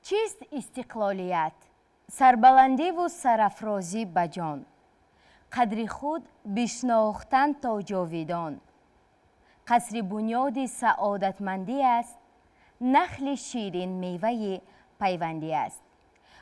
چیست استقلالیت؟ سربلندی و سرافرازی به جان، قدر خود بشناختن تا جاویدان. قصر بنیاد سعادتمندی است، نخل شیرین میوه پیوندی است.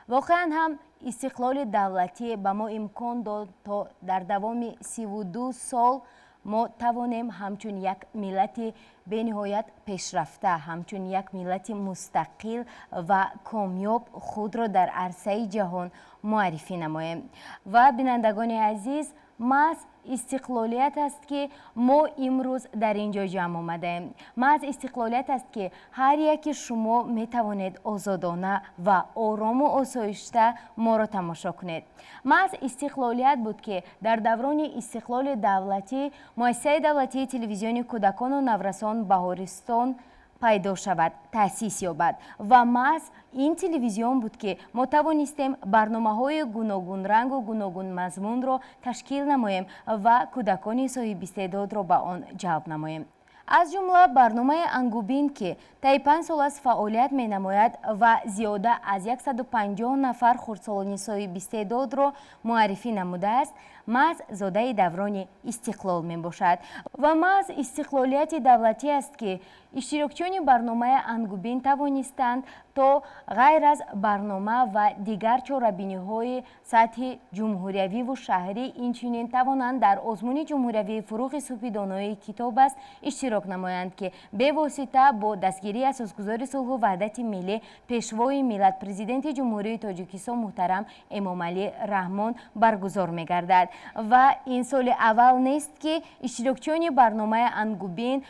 واقعا هم استقلال دولتی به ما امکان داد تا در دوام 32 سال ما توانیم همچون یک ملت به نهایت پیشرفته، همچون یک ملت مستقل و کامیاب خود را در عرصه جهان معرفی نماییم. و بینندگان عزیز، محض استقلالیت است که ما امروز در اینجا جمع آمدیم. محض استقلالیت است که هر یک شما می توانید آزادانه و آرام و آسایشته ما را تماشا کنید. محض استقلالیت بود که در دوران استقلال دولتی مؤسسه دولتی تلویزیون کودکان و نورسان بهارستان پیدا شود، تأسیس یابد و محض این تلویزیون بود که ما توانستیم برنامه‌های گوناگون رنگ و گوناگون مضمون را تشکیل نماییم و کودکان صاحب استعداد را به آن جلب نماییم. از جمله برنامه انگوبین که طی 5 سال از فعالیت می نماید و زیاده از 150 نفر خردسالان صاحب استعداد را معرفی نموده است، محض زاده دوران استقلال می باشد و محض استقلالیت دولتی است که اشتراکچیان برنامه انگوبین توانستند تا غیر از برنامه و دیگر چاره‌بینی‌های سطح جمهوریوی و شهری اینچنین توانند در آزمون جمهوریوی فروغ صوفی دانای کتاب است اشتراک نمایند که به واسطه با دستگیری اساسگزار صلح و وحدت ملی پیشوای ملت پرزیدنت جمهوری تاجیکستان محترم امامعلی رحمان برگزار می‌گردد و این سال اول نیست که اشتراکچیان برنامه انگوبین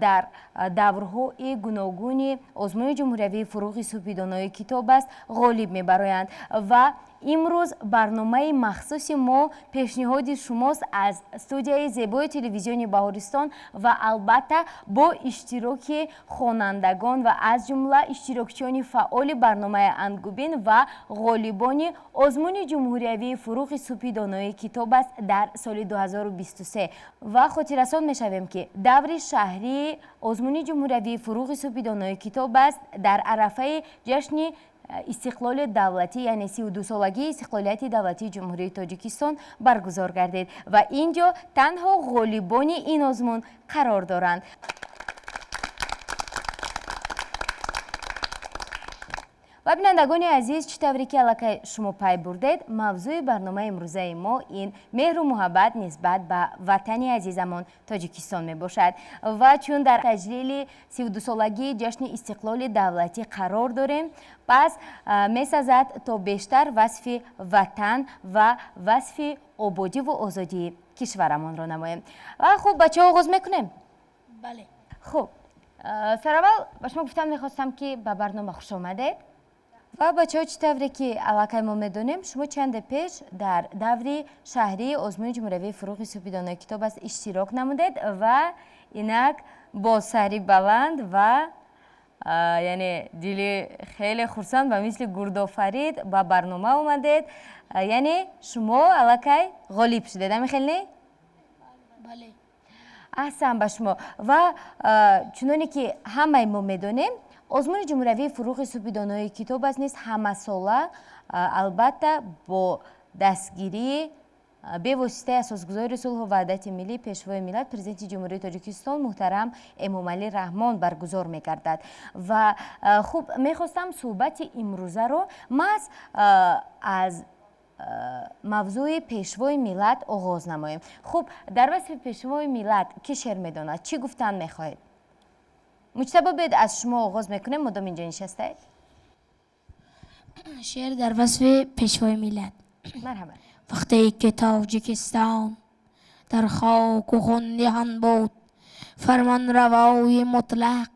در دورهای گوناگون آزمون جمهوریوی فروغ صوفی دانای کتاب است غالب می‌برآیند و امروز برنامه مخصوص ما پیشنهاد شماست از استودیوی زیبای تلویزیون بهارستان و البته با اشتراک خوانندگان و از جمله اشتراکچیان فعال برنامه انگوبین و غالبان آزمون جمهوریوی فروغ صوفی دانای کتاب است در سال 2023 و خاطررسان می‌شویم که دور شهری آزمون جمهوریوی فروغ صوفی دانای کتاب است در عرفه جشن استقلال دولتی یعنی 32 سالگی استقلالیت دولتی جمهوری تاجیکستان برگزار گردید و اینجا تنها غالبان این آزمون قرار دارند. و بینندگان عزیز، چطوری که علاقه شما پی بردید، موضوع برنامه امروزه ما این مهر و محبت نسبت به وطن عزیزمان تاجیکستان می باشد و چون در تجلیل 32 سالگی جشن استقلال دولتی قرار داریم، پس می سازد تا بیشتر وصف وطن و وصف آبادی و آزادی کشورمان را نماییم. و خب بچه ها آغاز میکنیم؟ بله. خب سراول به شما گفتم میخواستم که به برنامه خوش آمدید و بچه ها چطوری که علاقه ما میدونیم، شما چند پیش در دوری شهری آزمون جمهوریوی فروغ صوفی دانای کتاب است اشتراک نمودید و اینک با سری بلند و یعنی دلی خیلی خرسند و مثل گردآفرید با برنامه اومدید، یعنی شما علاقه غالب شدید، همین خیلی نه؟ بله. احسن به شما. و چنانی که همه ما میدونیم آزمون جمهوریوی فروغ صوفی دانای کتاب است نیست همه ساله، البته با دستگیری به واسطه اساسگزار صلح و وحدت ملی پیشوای ملت پرزیدنت جمهوری تاجیکستان محترم امامعلی رحمان برگزار می‌گردد و خوب میخواستم صحبت امروزه رو از موضوع پیشوای ملت آغاز نماییم. خوب در وصف پیشوای ملت کی شعر میداند؟ چی گفتن میخواهید؟ مجتبی بید از شما آغاز میکنیم مدام اینجا نشستید. شعر در وصف پیشوای ملت. مرحبا. وقتی که تاجیکستان در خاک و خون نهان بود، فرمان روای مطلق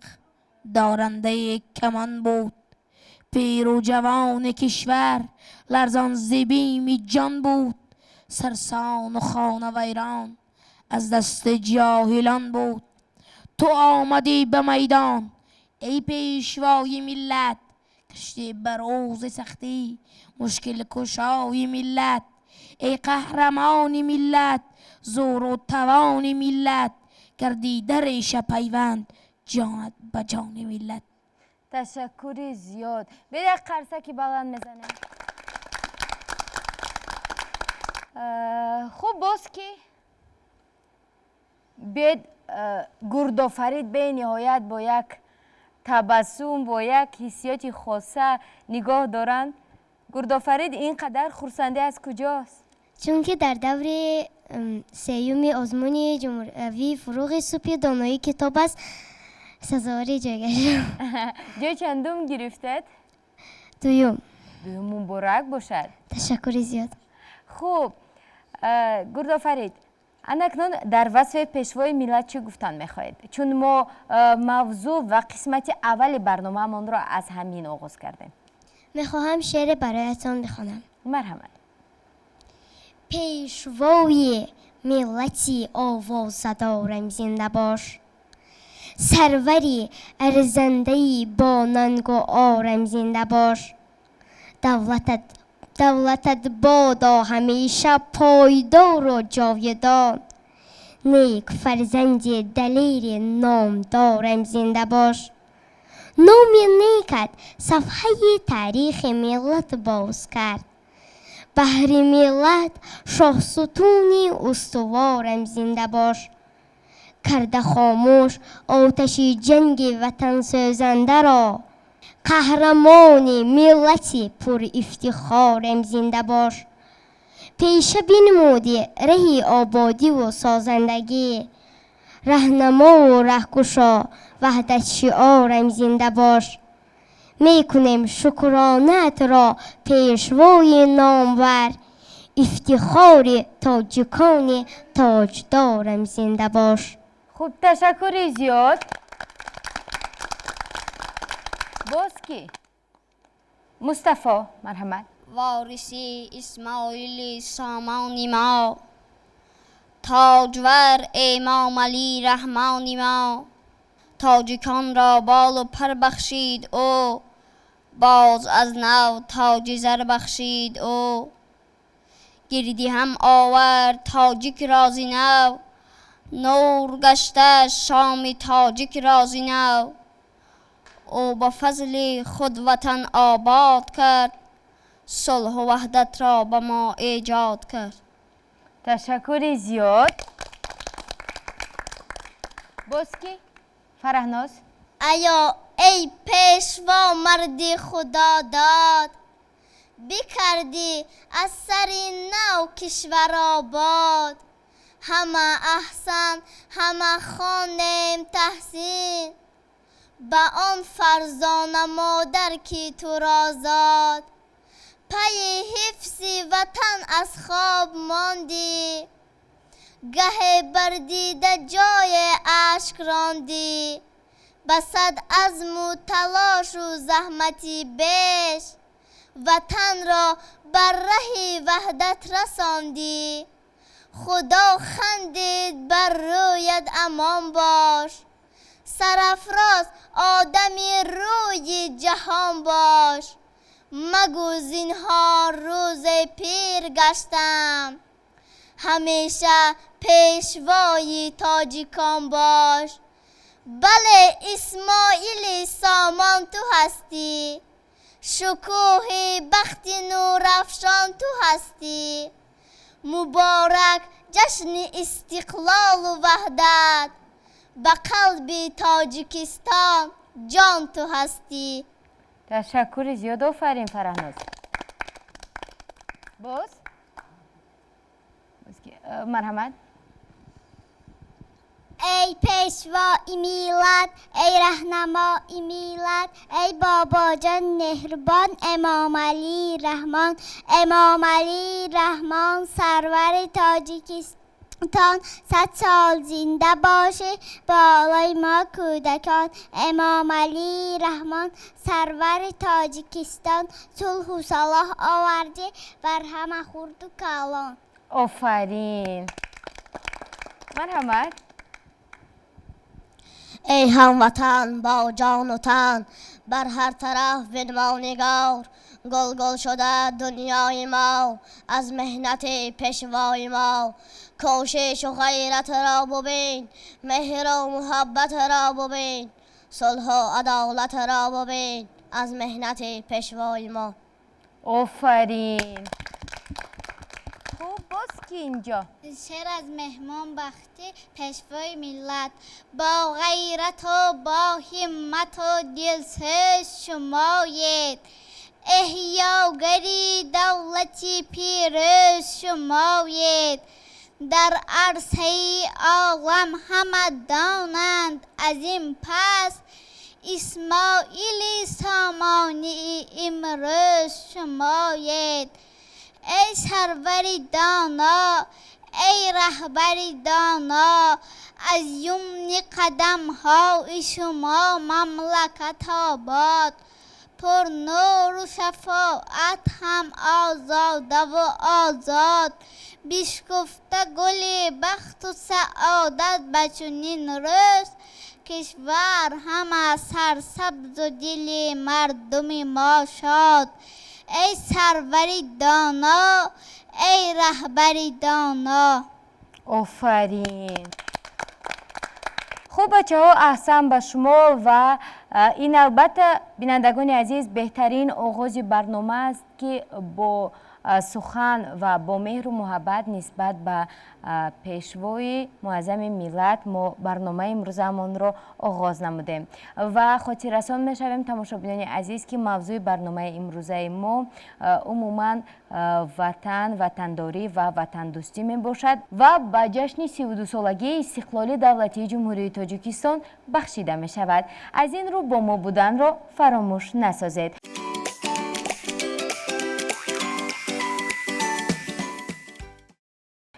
دارنده کمان بود، پیر و جوان کشور لرزان ز بیم جان بود، سرسان و خانه ویران از دست جاهلان بود. تو آمدی به میدان ای پیشوای ملت، کشتی بر روز سختی مشکل کشای ملت، ای قهرمان ملت زور و توان ملت، کردی در شب پیوند جانت به جان ملت. تشکری زیاد. بده قرصکی بلند میزنه. خوب باز کی بید گردآفرید به نهایت با یک تبسم با یک حسیات خاصه نگاه دارند. گردآفرید اینقدر خرسنده از کجاست؟ چون که در دور سیوم آزمون جمهوری فروغ سوپی دانایی کتاب است سزاوار جایگاه جای چندم گرفتید؟ دوم. مبارک باشد. تشکر زیاد. خوب گردآفرید اکنون در وصف پیشوای ملت چه گفتن میخواهید؟ چون ما موضوع و قسمت اول برنامه من را از همین آغاز کردیم. میخواهم شعر برایتان بخوانم. مرحمت. پیشوای ملتی آوازدارم زنده باش، سروری ارزندهی با ننگ و آرم زنده باش. دولتت بادا همیشه پایدار و جاودان، نیک فرزند دلیر نامدارم زنده باش. نام نیکت صفحه تاریخ ملت باز کرد، بهر ملت شاه ستون استوارم زنده باش. کرده خاموش آتش جنگ وطن سوزنده را، قهرمان ملتی پر افتخارم زنده باش. پیشه بنمودی رهی آبادی و سازندگی، رهنما و رهکشا وحدت شعارم زنده باش. میکنیم شکرانت را پیشوای نامور، افتخار تاجیکان تاجدارم زنده باش. خوب تشکر زیاد. باز کی؟ مصطفی مرحمت. وارثی اسماعیل سامانی ما، تاجور امام علی رحمانی ما. تاجیکان را بال و پر بخشید او، باز از نو تاج زر بخشید او. گردی هم آورد تاجیک رازی نو، نور گشته شام تاجیک رازی نو. او با فضل خود وطن آباد کرد، صلح و وحدت را به ما ایجاد کرد. تشکر زیاد. باز کی؟ فرهناز. ایا ای پیشوا مرد خدا داد، بکردی از سر نو کشور آباد. همه احسن همه خواندیم تحسین، به آن فرزان مادر که تو را زاد. پی حفظ وطن از خواب ماندی، گه بردیده جای اشک راندی. بسد عزم و تلاش و زحمتی بیش، وطن را بر ره وحدت رساندی. خدا خندید بر رویت امان باش، سرافراز آدمی روی جهان باش. مگو زینهار روز پیر گشتم، همیشه پیشوای تاجیکان باش. بله اسماعیل سامان تو هستی، شکوه بخت نور افشان تو هستی. مبارک جشن استقلال و وحدت، به قلب تاجیکستان جان تو هستی. تشکر زیاد. آفرین فرهناز. باز کی؟ مرحمت. ای پیشوای میلاد، ای رهنمای میلاد، ای بابا جان مهربان امام علی رحمان. امام علی رحمان سرور تاجیکستان، 100 سال زنده باشه بالای ما کودکان. امام علی رحمان سرور تاجیکستان، صلح و صلاح آورده بر همه خرد و کالان. آفرین. مرحمت. ای هموطن با جان و تن، بر هر طرف بنما نگار. گل گل شده دنیای ما از مهنت پیشوای ما. کوشش و غیرت را ببین، مهر و محبت را ببین. صلح و عدالت را ببین از مهنت پیشوای ما. آفرین. خوب باز کی اینجا؟ شعر از مهمان بختی پیشوای ملت، با غیرت و با همت و دلسوز شمایید، احیاگری دولتی پیروز شمایید. در عرصه عالم همه دانند از این پس، اسماعیل سامانی امروز شمایید. ای سروری دانا، ای رهبری دانا، از یمن قدم های شما مملکت آباد، پر نور و شفاعت هم آزاده و آزاد. بشکفته گل بخت و سعادت به چنین روز، کشور همه سرسبز و دل مردم ما شاد. ای سروری دانا، ای رهبری دانا. آفرین. خب بچه ها، احسن به شما. و این البته بینندگان عزیز بهترین آغاز برنامه است که با سخن و با مهر و محبت نسبت به پیشوای معظم ملت ما برنامه امروزمان را آغاز نمودیم و خاطر رسان میشویم تماشابینان عزیز که موضوع برنامه امروزه ما عموما وطن، وطنداری و وطن دوستی می باشد و با جشن 32 سالگی استقلال دولتی جمهوری تاجیکستان بخشیده می شود. از این رو با ما بودن را فراموش نسازید.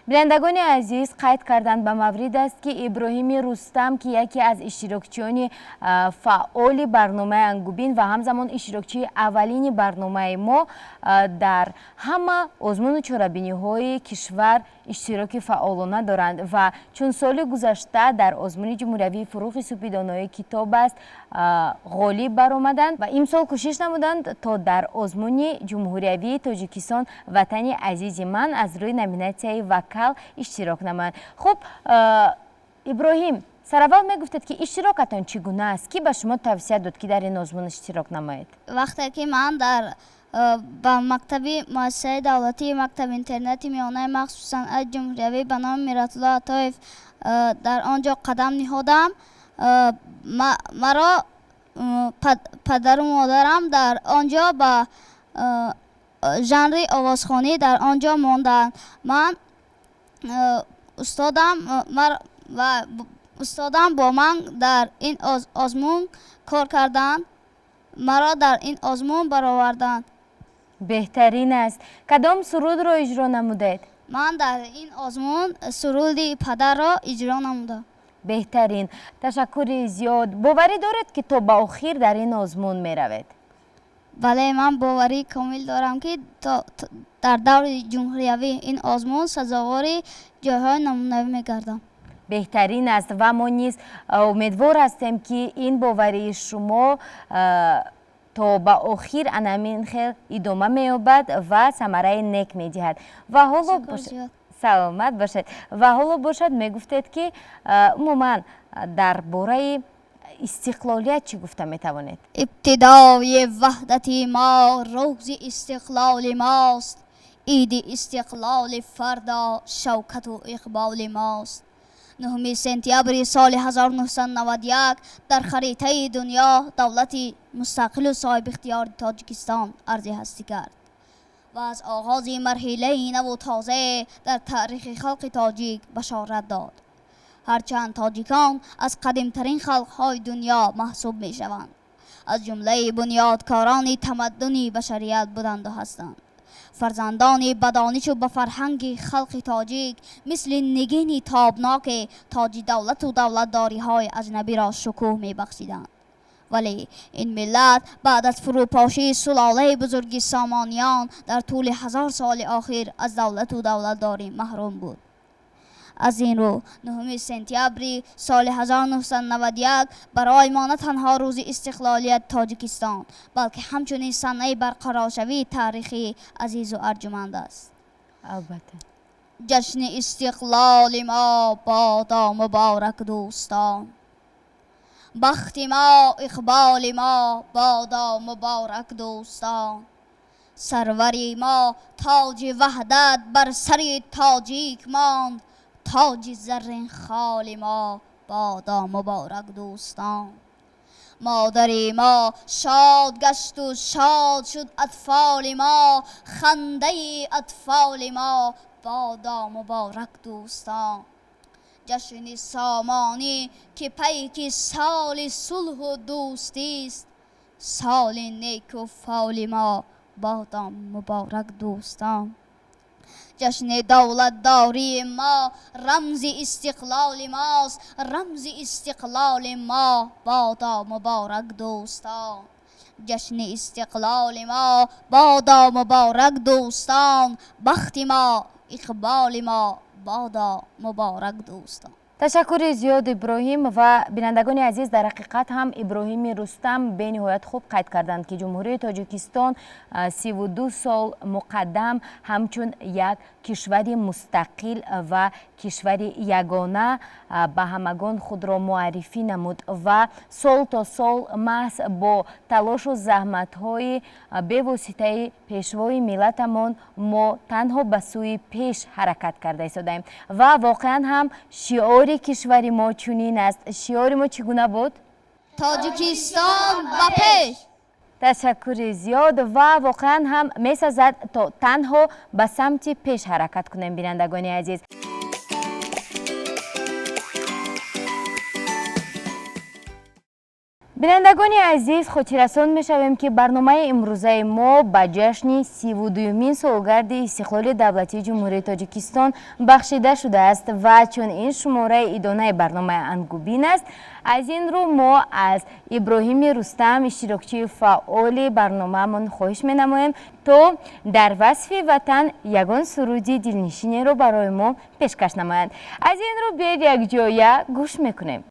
بینندگان عزیز، قید کردن به مورد است که ابراهیم رستم که یکی از اشتراکچیان فعال برنامه انگوبین و همزمان اشتراکچی اولین برنامه ما در همه آزمون و چاره‌بینی های کشور اشتراک فعالانه دارند و چون سال گذشته در آزمون جمهوری فروغ سپیدانای کتاب است غالب برآمدند و امسال کوشش نمودند تا در آزمون جمهوری تاجیکستان وطن عزیز من از روی نامیناسیون وکل اشتراک نمایند. خب ابراهیم، سراول میگفتید که اشتراکتان چگونه است؟ کی به شما توصیه داد که در این آزمون اشتراک نمایید؟ وقتی که من در با مکتبی مؤسسه دولتی مکتب اینترنتی میانه مخصوصا از جمهوری به نام میرات الله عطایف در آنجا قدم نهادم، مرا پدر و مادرم در آنجا با ژانر آوازخوانی در آنجا ماندند. من استادم با من در این آزمون کار کردند، مرا در این آزمون برآوردند. بهترین است. کدام سرود را اجرا نمودید؟ من در این آزمون سرود پدر را اجرا نمودم. بهترین. تشکر زیاد. باوری دارد که تا به آخر در این آزمون می روید؟ بله، من باوری کامل دارم که در دور جمهوری این آزمون سزاوار جایهای نمونه‌ای می‌گردم. بهترین است و ما نیز امیدوار هستیم که این باوری شما تا به آخر انامین خیل ادامه می‌یابد و ثمره نیک می‌دهد. و حالا باشد سلامت باشد. و حالا باشد میگفتید که عموما درباره استقلالیت چی گفته میتوانید؟ ابتدای وحدت ما روز استقلال ماست، عید استقلال فردا شوکت و اقبال ماست. 9 سپتامبر سال 1991 در خریطه دنیا دولت مستقل و صاحب اختیار تاجیکستان عرض هستی کرد و از آغاز مرحله نو و تازه در تاریخ خلق تاجیک بشارت داد. هرچند تاجیکان از قدیمترین خلقهای دنیا محسوب می شوند، از جمله بنیادکاران تمدن بشریت بودند و هستند. فرزندان بدانش و به فرهنگ خلق تاجیک مثل نگین تابناک تاج دولت و دولتداری های اجنبی را شکوه می بخشیدند. ولی این ملت بعد از فروپاشی سلاله بزرگ سامانیان در طول 1000 سال آخر از دولت و دولتداری محروم بود. از این رو 9 سپتامبر سال 1991 برای ما نه تنها روز استقلالیت تاجیکستان بلکه همچنین صحنه برقرارشوی تاریخی عزیز و ارجمند است. البته جشن استقلال ما بادا مبارک دوستان. بخت ما اقبال ما بادا مبارک دوستان. سروری ما تاج وحدت بر سر تاجیک ماند، تاج زرین خال ما بادا مبارک دوستان. مادری ما شاد گشت و شاد شد اطفال ما، خنده اطفال ما بادا مبارک دوستان. جشن سامانی که پیک سال صلح و دوستی است، سال نیک و فال ما بادا مبارک دوستان. جشن دولت داری ما رمز استقلال ماست، رمز استقلال ما بادا مبارک دوستان. جشن استقلال ما بادا مبارک دوستان. بخت ما اقبال ما بادا مبارک دوستان. تشکر زیاد ابراهیم و بینندگان عزیز. در حقیقت هم ابراهیم رستم به نهایت خوب قید کردند که جمهوری تاجیکستان 32 سال مقدم همچون یک کشور مستقل و کشور یگانه به همگان خود را معرفی نمود و سال تا سال محض با تلاش و زحمت های به واسطه پیشوای ملتمان ما تنها به سوی پیش حرکت کرده ایستادیم و واقعا هم شعار کشور ما چنین است. شعار ما چگونه بود؟ تاجیکستان به پیش. تشکر زیاد و واقعا هم میسازد تا تنها به سمت پیش حرکت کنیم. بینندگان عزیز، بینندگان عزیز، خودرسان میشویم که برنامه امروزه ما به جشن 32مین سالگرد استقلال دولتی جمهوری تاجیکستان بخشیده شده است و چون این شماره ادامه برنامه انگوبین است، از این رو ما از ابراهیم رستم اشتراکچی فعال برنامه من خواهش می نماییم تا در وصف وطن یگان سرودی دلنشینی رو برای ما پیشکش نمایند. از این رو بیاید یک جایه گوش میکنیم.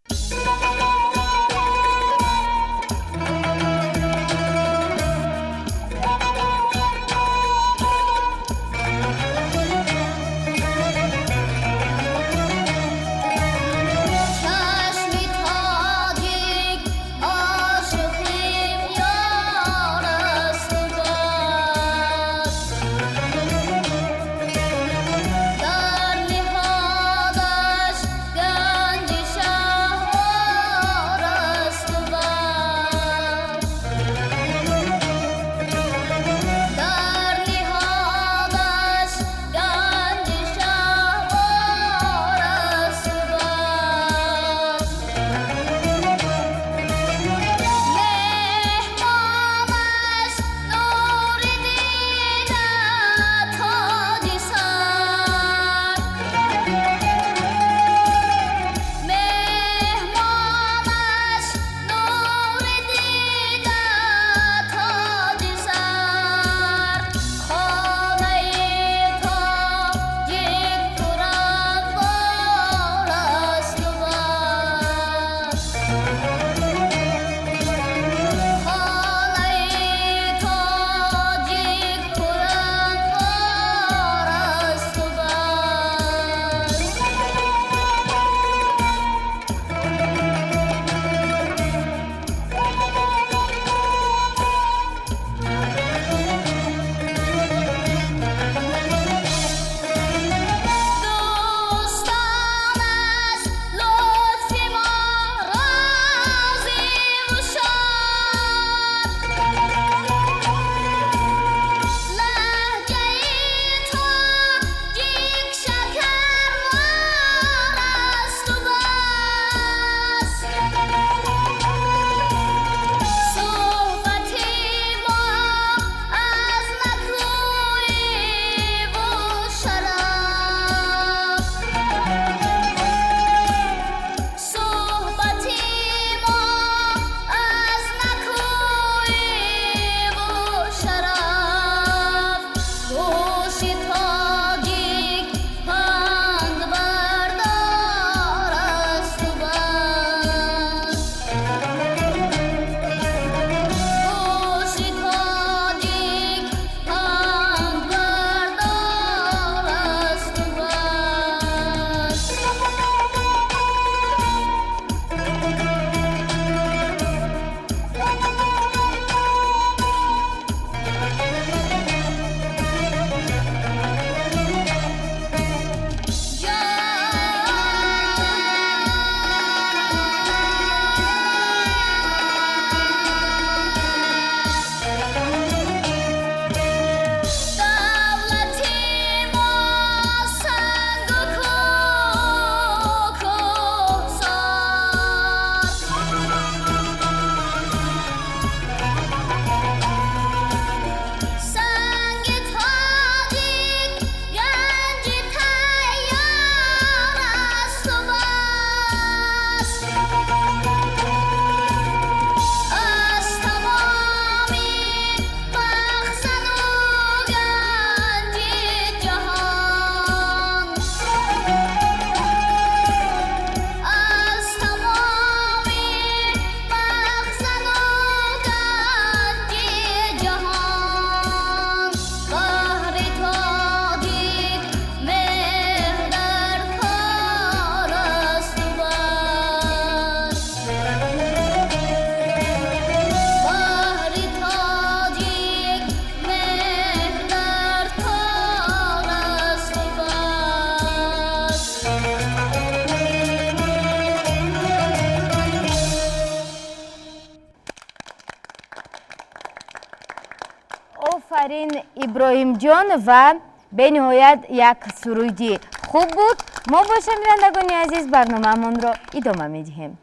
آفرین ابراهیم جان و به نهایت یک سرودی خوب بود. ما با شنوندگان عزیز برنامه‌مان را ادامه می‌دهیم.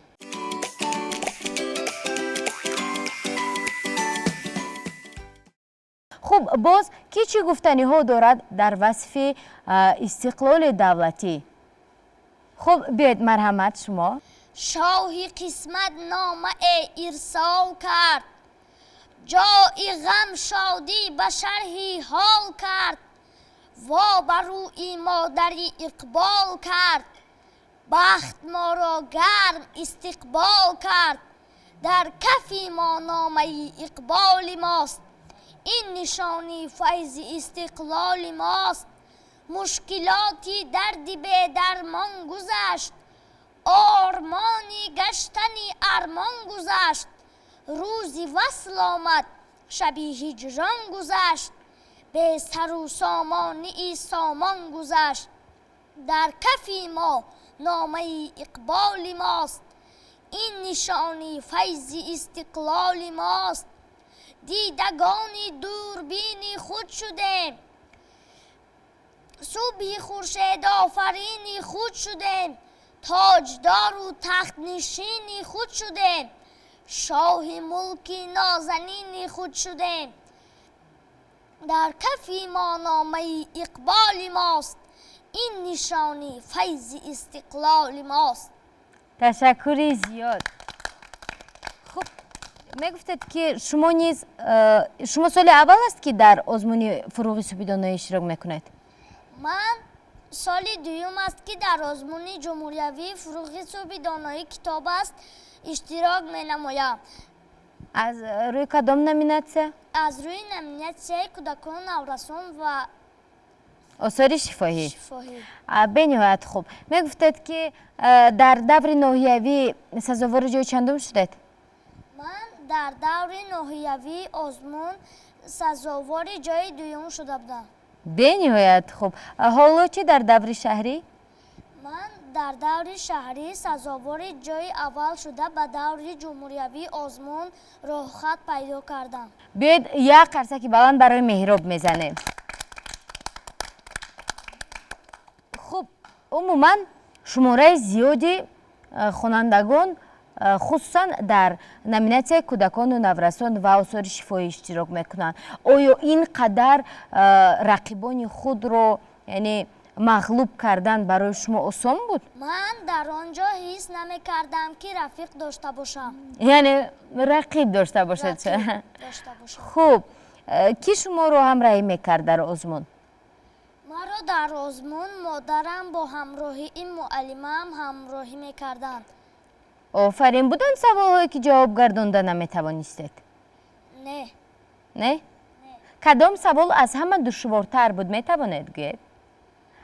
خب باز کی چی گفتنی ها دارد در وصف استقلال دولتی؟ خب بیاید مرحمت شما. شاهی قسمت نامه ارسال کرد، جای غم شادی به شرحی حال کرد، و بر روی مادری اقبال کرد، بخت ما را گرم استقبال کرد، در کفی ما نامه اقبال ماست، این نشانی فیض استقلال ماست. مشکلاتی دردی به درمان گذشت، آرمانی گشتنی ارمان گذشت، روزی وصل آمد شبی هجران گذشت، به سر و سامانی سامان گذشت، در کفی ما نامه اقبال ماست، این نشانی فیض استقلال ماست. دیدگانی دوربینی خود شدیم، صبح خورشید آفرینی خود شدیم، تاجدار و تخت نشینی خود شدیم، شاه ملکی نازنینی خود شدیم، در کفی ما نامه اقبال ماست، این نشانی فیض استقلال ماست. تشکری زیاد. خب میگفتید که شما نیز شما سال اول است که در آزمون فروغ صبح دانایی اشتراک میکنید؟ من سال دوم است که در آزمون جمهوریوی فروغ صبح دانایی کتاب است اشتراک می نمایم. از روی کدام نامیناسیون؟ از روی نامیناسیون کودکان نورسان و آثار شفاهی. شفاهی. به نهایت خوب. میگفتید که در دور نهیوی سزاوار جای چندم شدید؟ من در دور نهیوی آزمون سزاوار جای دوم شده بودم. به نهایت خوب. حالا چی در دور شهری؟ من در دور شهری سزاوار جای اول شده به دور جمهوریوی آزمون راه خط پیدا کردم. بیاید یک قرصک بلند برای مهراب میزنیم. خب عموما شماره زیادی خوانندگان خصوصا در نامیناسیون کودکان و نورسان و آثار شفاهی اشتراک میکنند. آیا اینقدر رقیبان خود رو یعنی مغلوب کردن برای شما آسان بود؟ من در آنجا حس نمی کردم که رفیق داشته باشم. یعنی رقیب داشته باشد؟ رقیب داشته باشم. خوب. کی شما رو همراهی میکرد در آزمون؟ مرا در آزمون مادرم با همراهی این معلمم همراهی میکردند. آفرین. بودن سوالهایی که جواب گردانده نمیتوانستید؟ نه. نه؟ کدام سوال از همه دشوارتر بود میتوانید گویید؟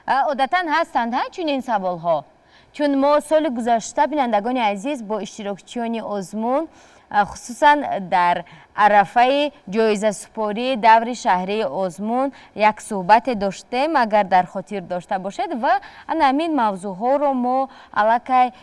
عادتا هستند چنین سوال ها، چون ما سال گذشته بینندگان عزیز با اشتراکچیان آزمون خصوصا در عرفه جایزه سپاری دور شهری آزمون یک صحبت داشتیم اگر در خاطر داشته باشید و همین موضوع ها رو ما علاقه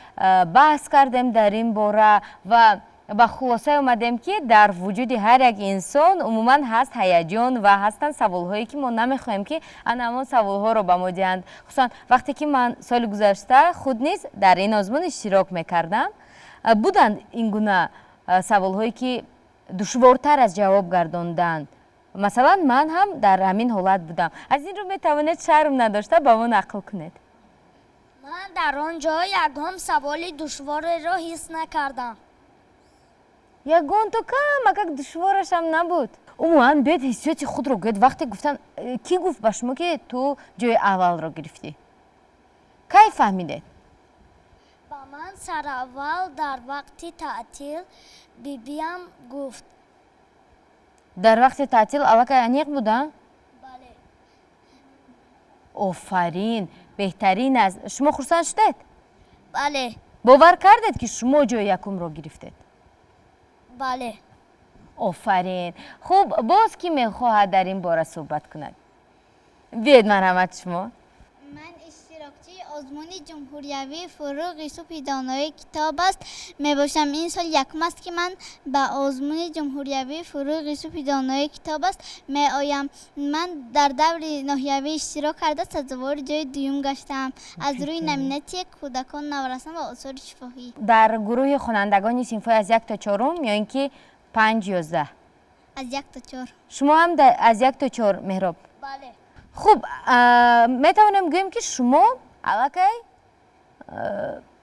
بحث کردیم در این باره و با خلاصه اومدیم که در وجود هر یک انسان عموما هست هیجان و هستن سوال هایی که ما نمیخوایم که همون سوال ها رو به ما دهند. خصوصا وقتی که من سال گذشته خود نیز در این آزمون اشتراک میکردم بودند این گونه سوال هایی که دشوارتر از جواب گرداندند. مثلا من هم در همین حالت بودم. از این رو میتوانید شرم نداشته با ما نقل کنید. من در آنجا یکم سوال دشوار را حس نکردم. یگان تو کم اگر دشوارش هم نبود. عموما بیاید حسیات خود رو گوید. وقتی گفتن کی گفت به شما که تو جای اول را گرفتی؟ کی فهمیدید؟ با من سر اول در وقت تعطیل بیبیم گفت. در وقت تعطیل علاقه انیق بودن؟ بله. آفرین. بهترین از شما خرسند شدید؟ بله. باور کردید که شما جای یکم را گرفتید؟ بله. آفرین. خوب باز کی میخواهد در این باره صحبت کند؟ بیاید مرحمت شما. من اشتراکچی آزمون جمهوریوی فروغ صبح دانایی کتاب است میباشم. این سال یکم است که من به آزمون جمهوریوی فروغ صبح دانایی کتاب است می آیم. من در دور ناحیوی اشتراک کرده سزاوار جای دوم گشتم از روی نمینتی کودکان نورسان و آثار شفاهی. در گروه خوانندگان صنفی از 1 تا 4 یا اینکه 5 11؟ از 1 تا 4. شما هم از 1 تا 4 مهراب؟ بله. خب میتونم گویم که شما علاقه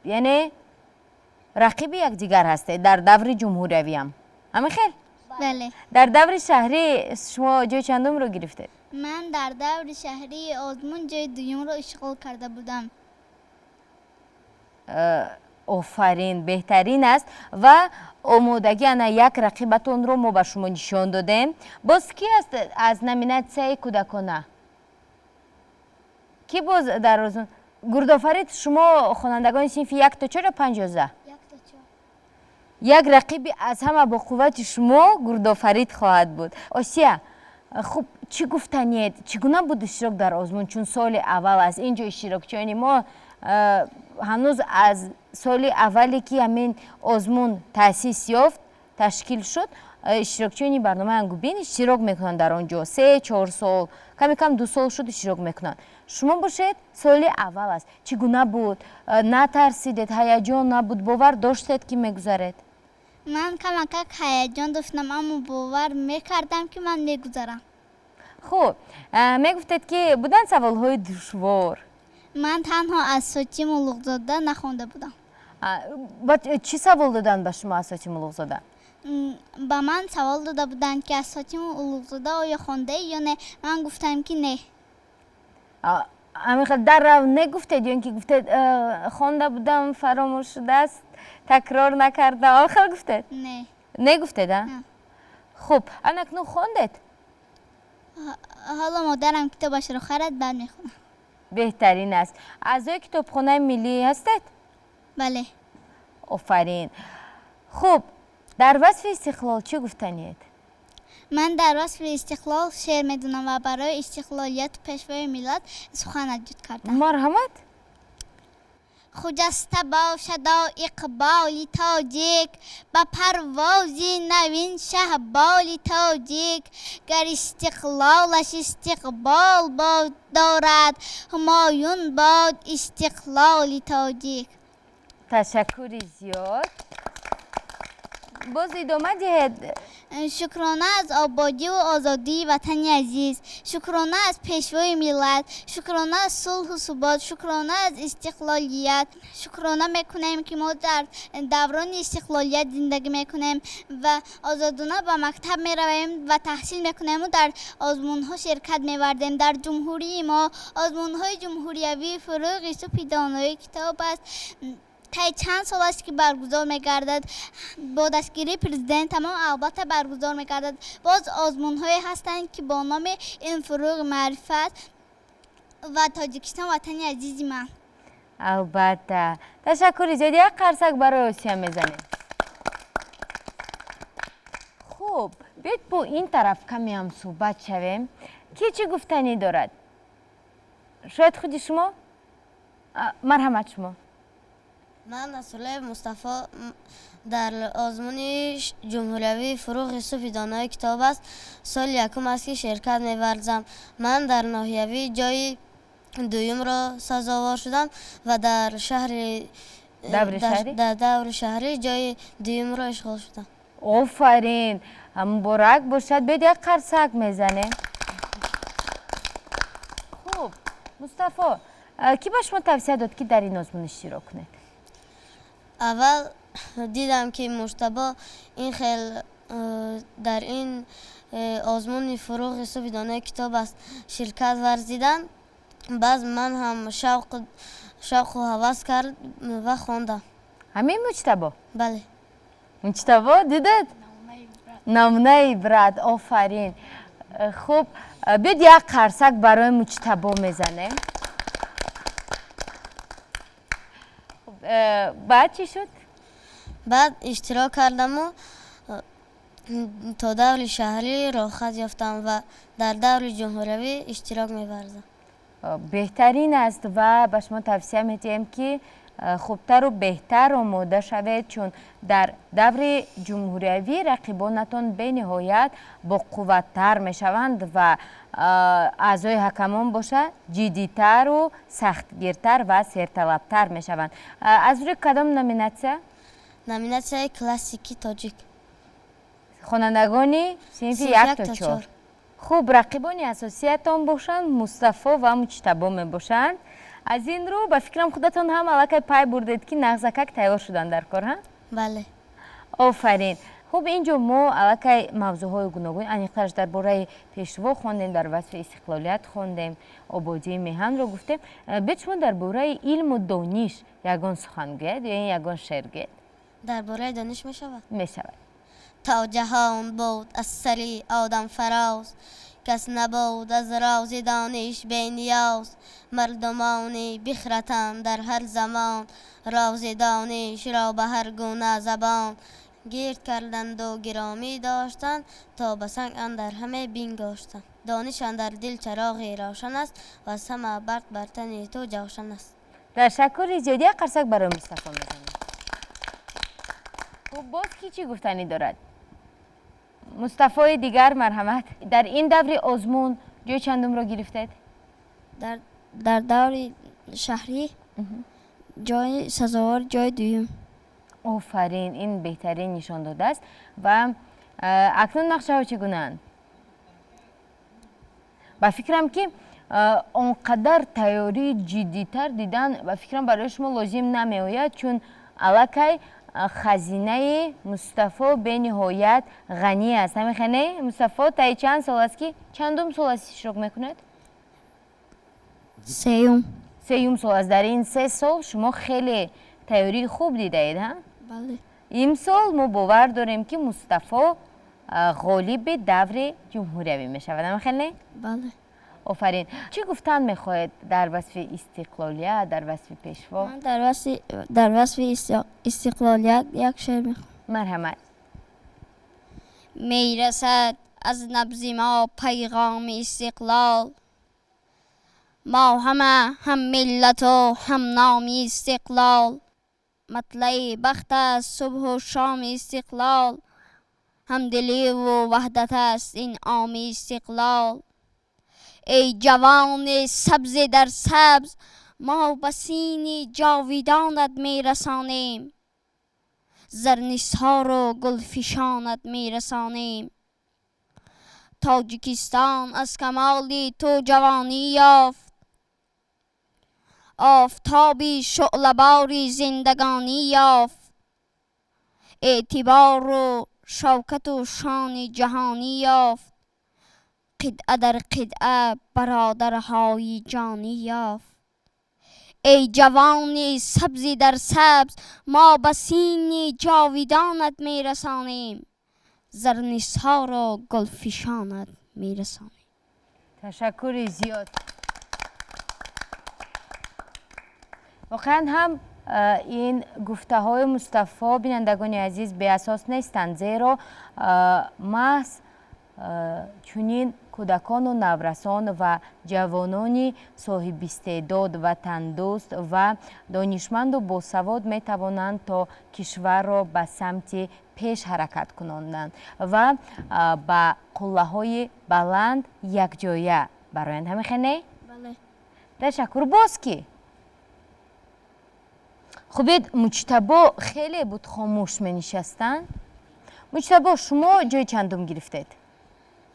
یعنی رقیب یکدیگر هستید در دور جمهوریوی هم. همه خیل؟ بله. در دور شهری شما جای چندم رو گرفتید؟ من در دور شهری آزمون جای دوم رو اشغال کرده بودم. آفرین، بهترین است و آمادگی انا یک رقیبتون رو ما به شما نشان دادیم. باز کی است از نمیناسیون کودکانه؟ کی باز در روزون؟ گردآفرید شما خوانندگان صنف 1 تا 4 یا 5 11؟ 1 تا یک 4. رقیب از همه با قوت شما گردآفرید خواهد بود. آسیا، خب چی گفتنید؟ چگونه بود اشتراک در آزمون؟ چون سال اول از اینجا اشتراک چونی ما هنوز از سال اولی که همین آزمون تأسیس یافت تشکیل شد اشتراکچیانی برنامه انگوبین اشتراک میکنن در آنجا 3-4 سال کمی کم 2 سال شد اشتراک میکنن. شما باشید سال اول است چگونه بود؟ نترسیدید؟ هیجان نبود؟ باور داشتید که میگذرید؟ من کمک هیجان داشتم اما باور میکردم که من میگذرم. خب میگفتید که بودن سوالهای دشوار؟ من تنها اساطی ملوغ‌زاده نخونده بودم. چی سوال دادن به شما اساطی ملوغ‌زاده؟ با من سوال داده بودن که اساطی ملوغ‌زاده آیا خونده یا نه. من گفتم که نه. همین در رو نگفتید یا اینکه گفتید خونده بودم فراموش شده است تکرار نکردم؟ آخر گفتید؟ نه. نگفتید؟ نه. خب اکنون خوندید؟ حالا مادرم کتابش رو خرید بعد میخونم. بهترین است. اعضای کتابخانه ملی هستید؟ بله. آفرین. خب در وصف استقلال چی گفتنید؟ من در وصف استقلال شعر میدونم و برای استقلالیت پیشوای ملت سخن ایجاد کردم. مرحمت. خجسته باشد اقبال تاجیک با پروازی نوین شهبال تاجیک گر استقلالش استقبال باد دارد همایون باد استقلال تاجیک. تشکری زیاد. باز ادامه دهید. شکرانه از آبادی و آزادی وطن عزیز، شکرانه از پیشوای ملت، شکرانه از صلح و ثبات، شکرانه از استقلالیت. شکرانه میکنیم که ما در دوران استقلالیت زندگی میکنیم و آزادانه به مکتب میرویم و تحصیل میکنیم و در آزمون ها شرکت میوردیم. در جمهوری ما آزمون های جمهوریوی فروغ صبح دانایی کتاب است. تا چند سال است که برگزار می‌گردد. با دستگیری پرزیدنت هم البته برگزار می‌گردد. باز آزمون‌هایی هستند که با نام این فروغ معرفت و تاجیکستان وطن عزیزی من. البته. تشکر زیاد. یک قرصک برای آسیا میزنید. خب بیاید با این طرف کمی هم صحبت شویم. کی چی گفتنی دارد؟ شاید خودی شما؟ مرحمت شما. من نصرالله مصطفی در آزمون جمهوریوی فروغ صبح دانایی کتاب است سال یکم است که شرکت می‌ورزم. من در ناحیوی جای دوم را سزاوار شدم و در دور شهری جای دوم را اشغال شدم. آفرین. مبارک باشد. بیاید یک قرصک میزنه. خب مصطفی کی به شما توصیه داد که در این آزمون اشتراک کنید؟ اول دیدم که مجتبی این خیل در این آزمون فروغ صبح دانایی کتاب است شرکت ورزیدن. بعد من هم شوق و هوس کرد و خواندم. همین مجتبی؟ بله. مجتبی دیدید؟ نمونه برد. آفرین. خب بیاید یک قرصک برای مجتبی میزنه. بعد چی شد؟ بعد اشتراک کردم و تا دور شهری راحت یافتم و در دور جمهوریوی اشتراک می‌ورزم. بهترین است و به شما توصیه می‌کنم که خوبتر و بهتر آماده شوید، چون در دور جمهوری رقیبانتان به نهایت با قوت‌تر میشوند و اعضای حکمان باشه جدی‌تر و سختگیرتر و سرطلبتر میشوند. از روی کدام نامیناسیون؟ نامیناسیون کلاسیکی تاجیک. خوانندگانی صنف 1 تا 4. خوب رقیبانی اساسیتان باشند مصطفی و مجتبی می باشند. از این رو به فکرم خودتان هم الکی پای بردید که نغزکک تیار شدن در کار ها؟ بله. آفرین. خب اینجا ما الکی موضوع های گوناگون انیقترش درباره پیشوا خواندیم، در وصف استقلالیت خواندیم، آبادی میهن رو گفتیم. بیت شما درباره علم و دانش یگان سخن گوید یا یگان شعر گوید؟ درباره دانش می شود؟ می شود. تا جهان بود از سری آدم فراز، کس نبود از راز دانش بی نیاز. مردمانی بخردند در هر زمان، راز دانش را به هر گونه زبان. گرد کردند و گرامی داشتند، تا به سنگ اندر همه بینگاشتند. دانش اندر دل چراغی روشن است، و از همه برد بر تن تو جوشن است. تشکر زیادی. قرصک برای مصطفی میزنیم. خب باز کی چی گفتنی دارد؟ مصطفی دیگر مرحمت. در این دور آزمون جای چندم را گرفتید؟ در دور شهری جای سزاوار جای دوم. آفرین، این بهترین نشان داده است. و اکنون نقشه ها چگونه‌اند؟ با فکرم که اونقدر تیاری جدی‌تر دیدن با فکرم برای شما لازم نمی آید، چون الکی خزینه مصطفی به نهایت غنی است. نمیخونه مصطفی تا چند سال است که چندم سال است اشتراک میکند؟ سیوم سال است. در این 3 سال شما خیلی تیاری خوب دیده اید ها؟ بله. این سال ما باور داریم که مصطفی غالب دور جمهوری می شود. نمیخونه؟ بله. آفرین. چی گفتن میخواهید در وصف استقلالیت، در وصف پیشوا؟ من در وصف استقلالیت یک شعر میخوام. مرحمت. میرسد از نبض ما پیغام استقلال، ما همه هم ملت و هم نام استقلال. مطلع بخت است صبح و شام استقلال، هم دلی و وحدت است این عام استقلال. ای جوان سبز در سبز، ما به سین جاویدانت میرسانیم، زرنیسها رو گلفشانت میرسانیم. تاجیکستان از کمال تو جوانی یافت، آفتابی شعله‌باری زندگانی یافت. اعتبار و شوکت و شان جهانی یافت، قطعه در قطعه برادرهای جانی یافت. ای جوان سبزی در سبز، ما به سین جاویدانت میرسانیم، زرنیسها را گلفشانت میرسانیم. تشکر زیاد. واقعا هم این گفته های مصطفی بینندگان عزیز به اساس نیستند، زیرا محض چنین کودکان و نورسان و جوانانی صاحب استعداد و تندرست و دانشمند و باسواد می توانند تا کشور را به سمت پیش حرکت کنند و با قله های بلند یک جایه برایند. همیخنه؟ بله. تشکر. باز کی؟ خوبید مجتبی خیلی بود خاموش می نشستن. مجتبی شما جای چندم گرفتید؟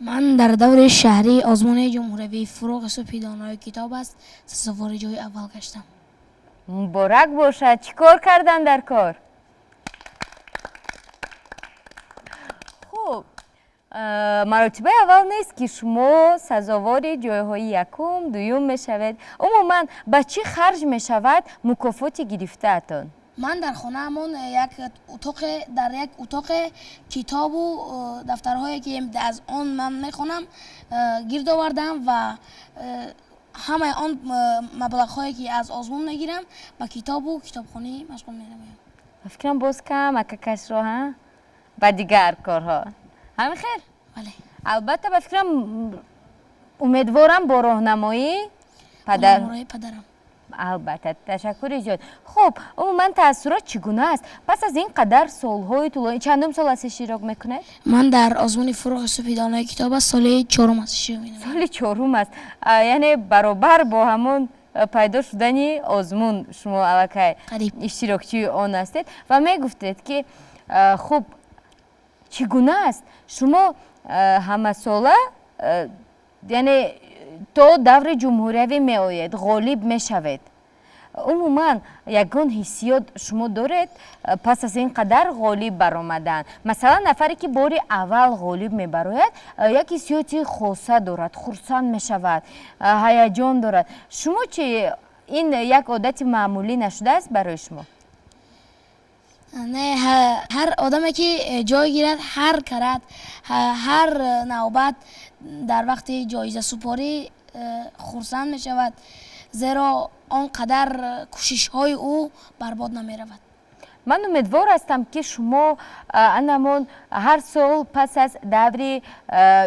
من در دور شهری آزمون جمهوری فروغ صبح دانای کتاب است سوار جای اول گشتم. مبارک باشد. چی کار کردن در کار؟ خوب، مراتبه اول نیست که شما سزاوار جایهای یکم دوم می شود. عموما به چی خرج می شود مکافات گرفته اتان؟ من در خانه همون در یک اتاق کتاب و دفترهایی که از آن من میخونم گرد آوردم و همه آن مبلغ‌هایی که از آزمون میگیرم با کتاب و کتابخانه مشغول میشم. فکرم باز کم اککش رو ها با دیگر کارها. همین خیر؟ بله. البته به فکرم امیدوارم با راهنمایی پدر غلامرای پدرم. البته تشکر زیاد. خب عموما تاثیرات چگونه است پس از این قدر سالهای طولانی؟ چندم سال است اشتراک میکنه؟ من در آزمون فروغ سپیدانه کتاب است سال 4 است اشتراک می‌نمایم. سال 4 است، یعنی برابر با همون پیدا شدنی آزمون شما الکی قریب. اشتراکچی آن هستید و می گفتید که خب چگونه است شما همه ساله یعنی تا دور جمهوریوی می آید غالب می شوید. عموما یگان حسیات شما دارید پس از این قدر غالب برآمدن؟ مثلا نفری که بار اول غالب می براید یک حسیاتی خاصه دارد، خرسند می شود، هیجان دارد. شما چی این یک عادت معمولی نشده است برای شما؟ نه، هر آدمی که جای گیرد هر کرد هر نوبت در وقت جایزه سپاری خرسند می شود، زیرا آنقدر کوشش های او برباد نمی رود. من امیدوار هستم که شما انمون هر سال پس از دور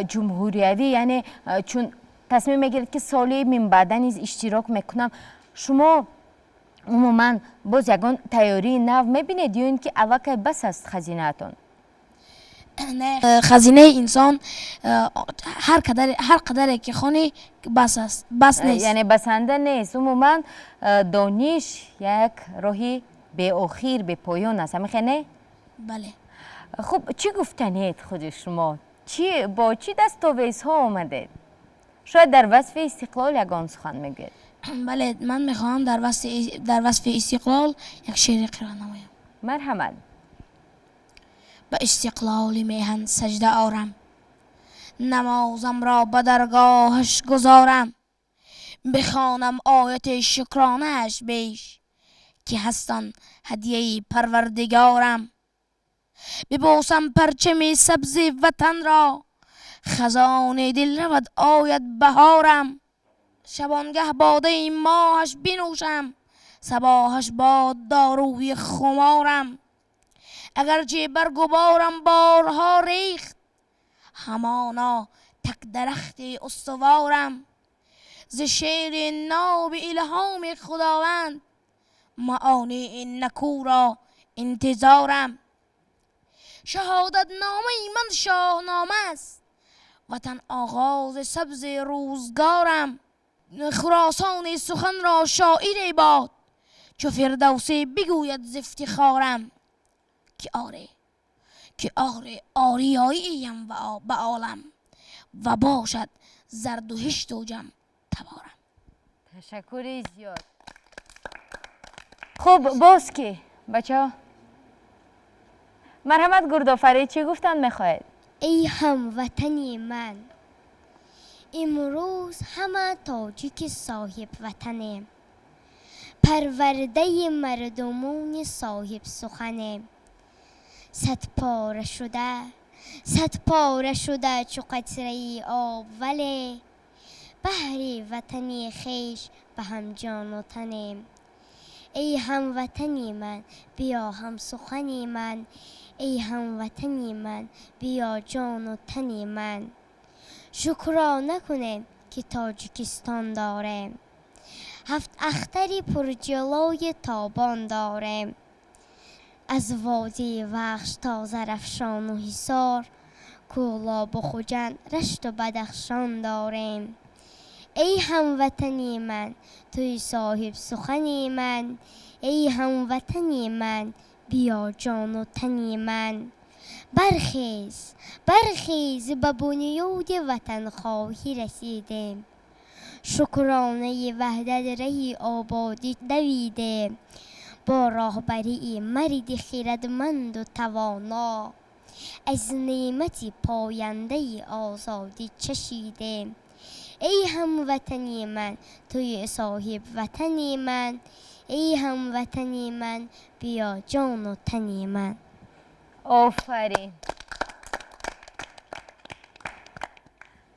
جمهوریوی، یعنی چون تصمیم میگیرید که سالی من بعدا نیز اشتراک میکنم، شما عموما باز یگان تیاری نو میبینید یا اینکه اوکی بس است خزینه‌تان؟ نه، خزینه انسان هر قدر که خونی بس است، بس نیست. یعنی بسنده نیست. عموما دانش یک راهی به آخر به پایان است، همین؟ بله. خب چی گفتنید خود شما؟ با چی دستاویزها آمدید؟ شاید در وصف استقلال یگان سخن میگید. بله، من میخواهم در وصف استقلال یک شعر قرائت نمایم. مرحمت. به استقلال میهن سجده آرم، نمازم را به درگاهش گذارم، بخوانم آیت شکرانه اش بیش، که هستن هدیه پروردگارم، ببوسم پرچم سبز وطن را، خزان دل رود آید بهارم، شبانگه باده ماهش بنوشم، صباحش باد داروی خمارم، اگرچه بر گبارم بارها ریخت، همانا تک درخت استوارم، ز شعر ناب الهام خداوند، معانی نکو را انتظارم، شهادت نامه من شاهنامه است، وطن آغاز سبز روزگارم، خراسان سخن را شاعر باد، چو فردوسی بگوید ز افتخارم، که آره آریاییم به عالم، و باشد زرد و هشت و جم تبارم. تشکر زیاد. خب باز که بچه ها مرحمت گردآفرید چی گفتن میخواید؟ ای هموطنی من، امروز همه تاجیک صاحب وطنیم، پرورده مردمون صاحب سخنیم، صد پاره شده چو قطره آب، ولی بهر وطنی خویش به هم جان و تنیم. ای هموطنی من بیا هم سخنی من، ای هموطنی من بیا جان و تنی من، شکرانه کنیم که تاجیکستان داریم، 7 اختری پر جلوی تابان داریم، از وادی وخش تا زرافشان و حصار، کولاب و خوجند رشت و بدخشان داریم. ای هموطنی من توی صاحب سخنی من، ای هموطنی من بیا جان و تنی من، برخیز به بنیاد وطن خواهی رسیدیم، شکرانه وحدت رهی آبادی دویدیم، با راهبری مرد خردمند و توانا، از نعمت پاینده آزادی چشیدیم. ای هموطنی من توی صاحب وطنی من، ای هموطنی من بیا جان و تنی من. آفرین.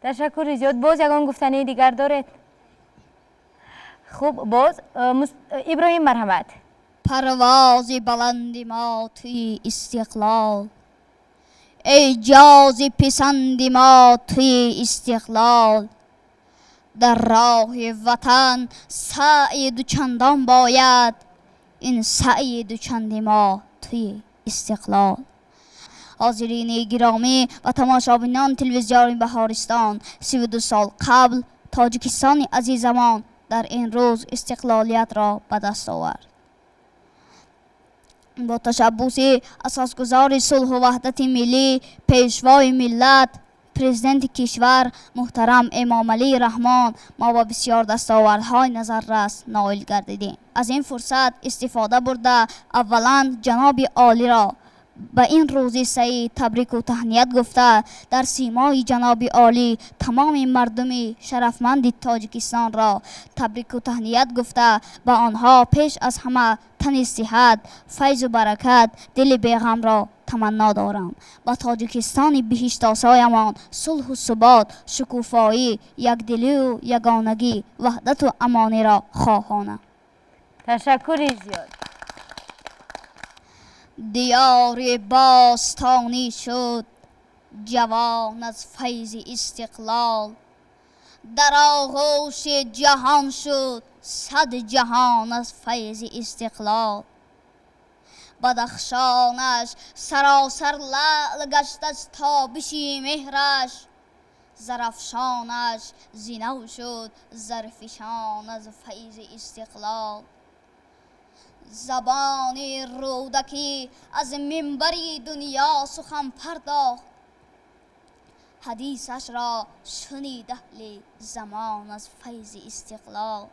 تشکر زیاد. باز یگان گفتنی دیگر دارید؟ خب باز ابراهیم مرحمت. پرواز بلند ما توی استقلال، ای جاز پسند ما توی استقلال، در راه وطن سعی دوچندان باید، این سعی دوچندی ما توی استقلال. حاضرین گرامی و تماشابینان تلویزیون بهارستان، 32 سال قبل تاجیکستان عزیزمان در این روز استقلالیت را به دست آورد. با تشبوس اساسگزار صلح و وحدت ملی، پیشوای ملت، پرزیدنت کشور محترم امام علی رحمان، ما با بسیار دستاوردهای نظررس نائل گردیدیم. از این فرصت استفاده برده اولا جناب عالی را به این روز سعید تبریک و تهنیت گفته، در سیمای جناب عالی تمام مردم شرفمند تاجیکستان را تبریک و تهنیت گفته، به آنها پیش از همه تن صحت، فیض و برکت، دل بیغم را تمنا دارم. با تاجیکستان بهشت آسایمان صلح و ثبات، شکوفایی، یکدلی و یگانگی، وحدت و امانی را خواهانم. تشکر زیاد. دیار باستانی شد جوان از فیض استقلال، در آغوش جهان شد 100 جهان از فیض استقلال. بدخشانش سراسر لعل گشت از تابش مهرش، زرافشانش زینو شد زرفشان از فیض استقلال. زبان رودکی از منبری دنیا سخن پرداخت، حدیثش را شنید اهل زمان از فیض استقلال.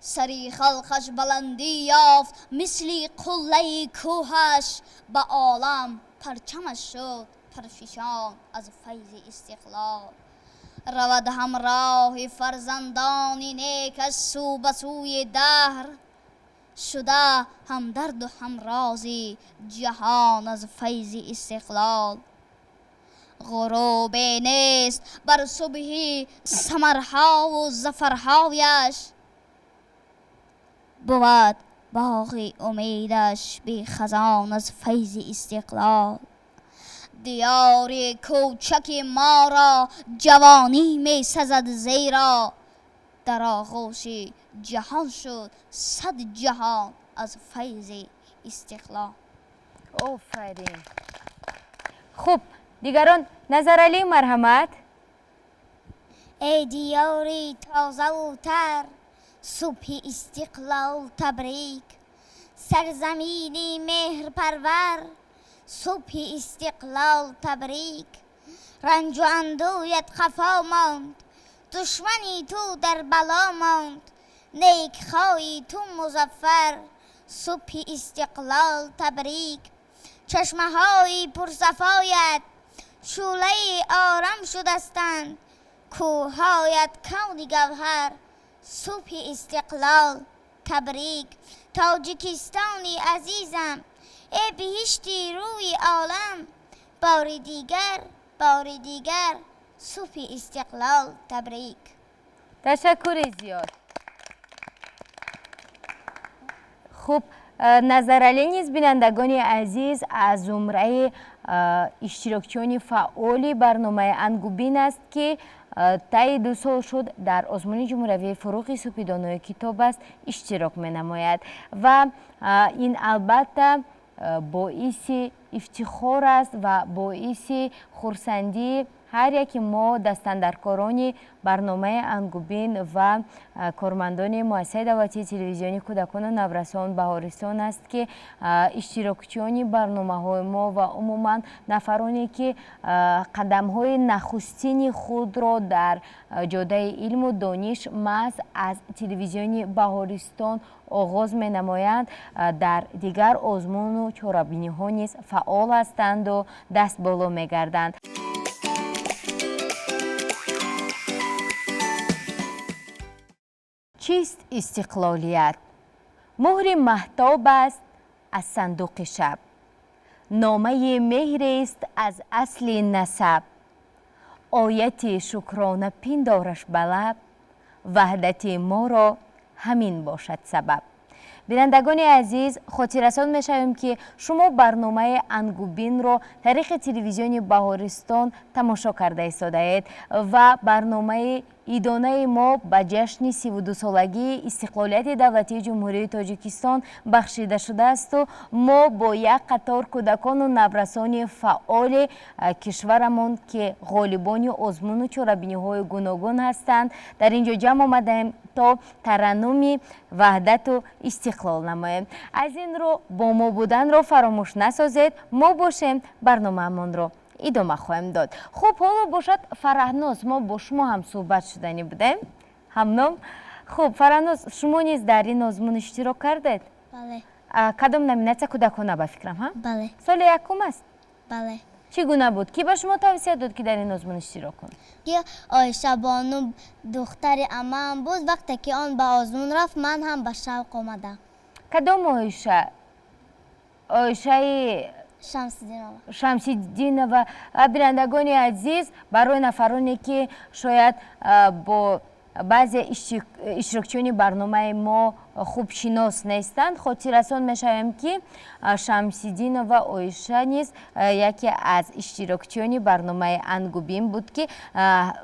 سری خلقش بلندی یافت مثل قله کوهش، به عالم پرچمش شد پرفشان از فیض استقلال. رود همراه فرزندان نیک از سو به سوی دهر، شده همدرد و همراز جهان از فیض استقلال. غروب نیست بر صبح ثمرها و ظفرهایش، بود باغ امیدش بی خزان از فیض استقلال. دیار کوچک ما را جوانی می سزد زیرا، در آغوش جهان شد 100 جهان از فیض استقلال. آفرین. خب دیگران نظر علی مرحمت. ای دیاری تازه و تر، صبح استقلال تبریک، سرزمینی مهر پرور، صبح استقلال تبریک. رنج و اندویت خفا ماند، دشمنی تو در بلا ماند، نیک خواهی تو مظفر، صبح استقلال تبریک. چشمه های پرصفایت شوله آرام شدستند، کوههایت کون گوهر، صبح استقلال تبریک. تاجیکستانی عزیزم ای بهشتی روی عالم، بار دیگر صبح استقلال تبریک. تشکر زیاد. خب نظر علی نیز بینندگان عزیز از زمره اشتراکچیان فعال برنامه انگوبین است که طی 2 سال شد در آزمون جمهوری فروغ سپیدانوی کتاب است اشتراک می نماید و این البته باعث افتخار است و باعث خرسندی هر یک ما دستاندرکاران برنامه انگوبین و کارمندان مؤسسه دولتی تلویزیونی کودکان و نورسان بهارستان است که اشتراکچیان برنامه های ما و عموما نفرانی که قدم های نخستین خود را در جاده علم و دانش محض از تلویزیون بهارستان آغاز می نمایند، در دیگر آزمون و چاره‌بینی ها نیز فعال هستند و دست بالا می گردند. چیست استقلالیت؟ مهر مهتاب است از صندوق شب، نامه مهر است از اصل نسب، آیت شکرانه پندارش به لب، وحدت ما را همین باشد سبب. بینندگان عزیز، خاطررسان می‌شویم که شما برنامه انگوبین را طریق تلویزیون بهارستان تماشا کرده ایستاده‌اید و برنامه ایدانه ما به جشن 32 سالگی استقلالیت دولتی جمهوری تاجیکستان بخشیده شده است و ما با یک قطار کودکان و نورسان فعال کشورمان که غالبان آزمون و چاره‌بینی‌های گوناگون هستند در اینجا جمع آمدیم تا ترنم وحدت و استقلال نماییم. از این رو با ما بودن را فراموش نسازید. ما باشیم، برنامه‌مان را ادامه خواهیم داد. خب حالا باشد فرهناز، ما با شما هم صحبت شدنی بودیم همنام. خب فرهناز، شما نیز در این آزمون اشتراک کردید؟ بله. کدام نامیناسیا کودکانه به فکرم ها؟ بله. سال یکم است؟ بله. چگونه بود؟ کی به شما توصیه داد که در این آزمون اشتراک کنید؟ که آیشه بانو دختر عمم بود. وقتی که آن به آزمون رفت من هم به شوق آمدم. کدام آیشه؟ آیشه شمس‌الدین و بینندگان عزیز، برای نفرانی که شاید با بعضی اشتراکچیان برنامه ما خوب شناس نیستند، خاطررسان می‌شویم که شمس‌الدین و آیشه نیز یکی از اشتراکچیان برنامه انگوبین بود که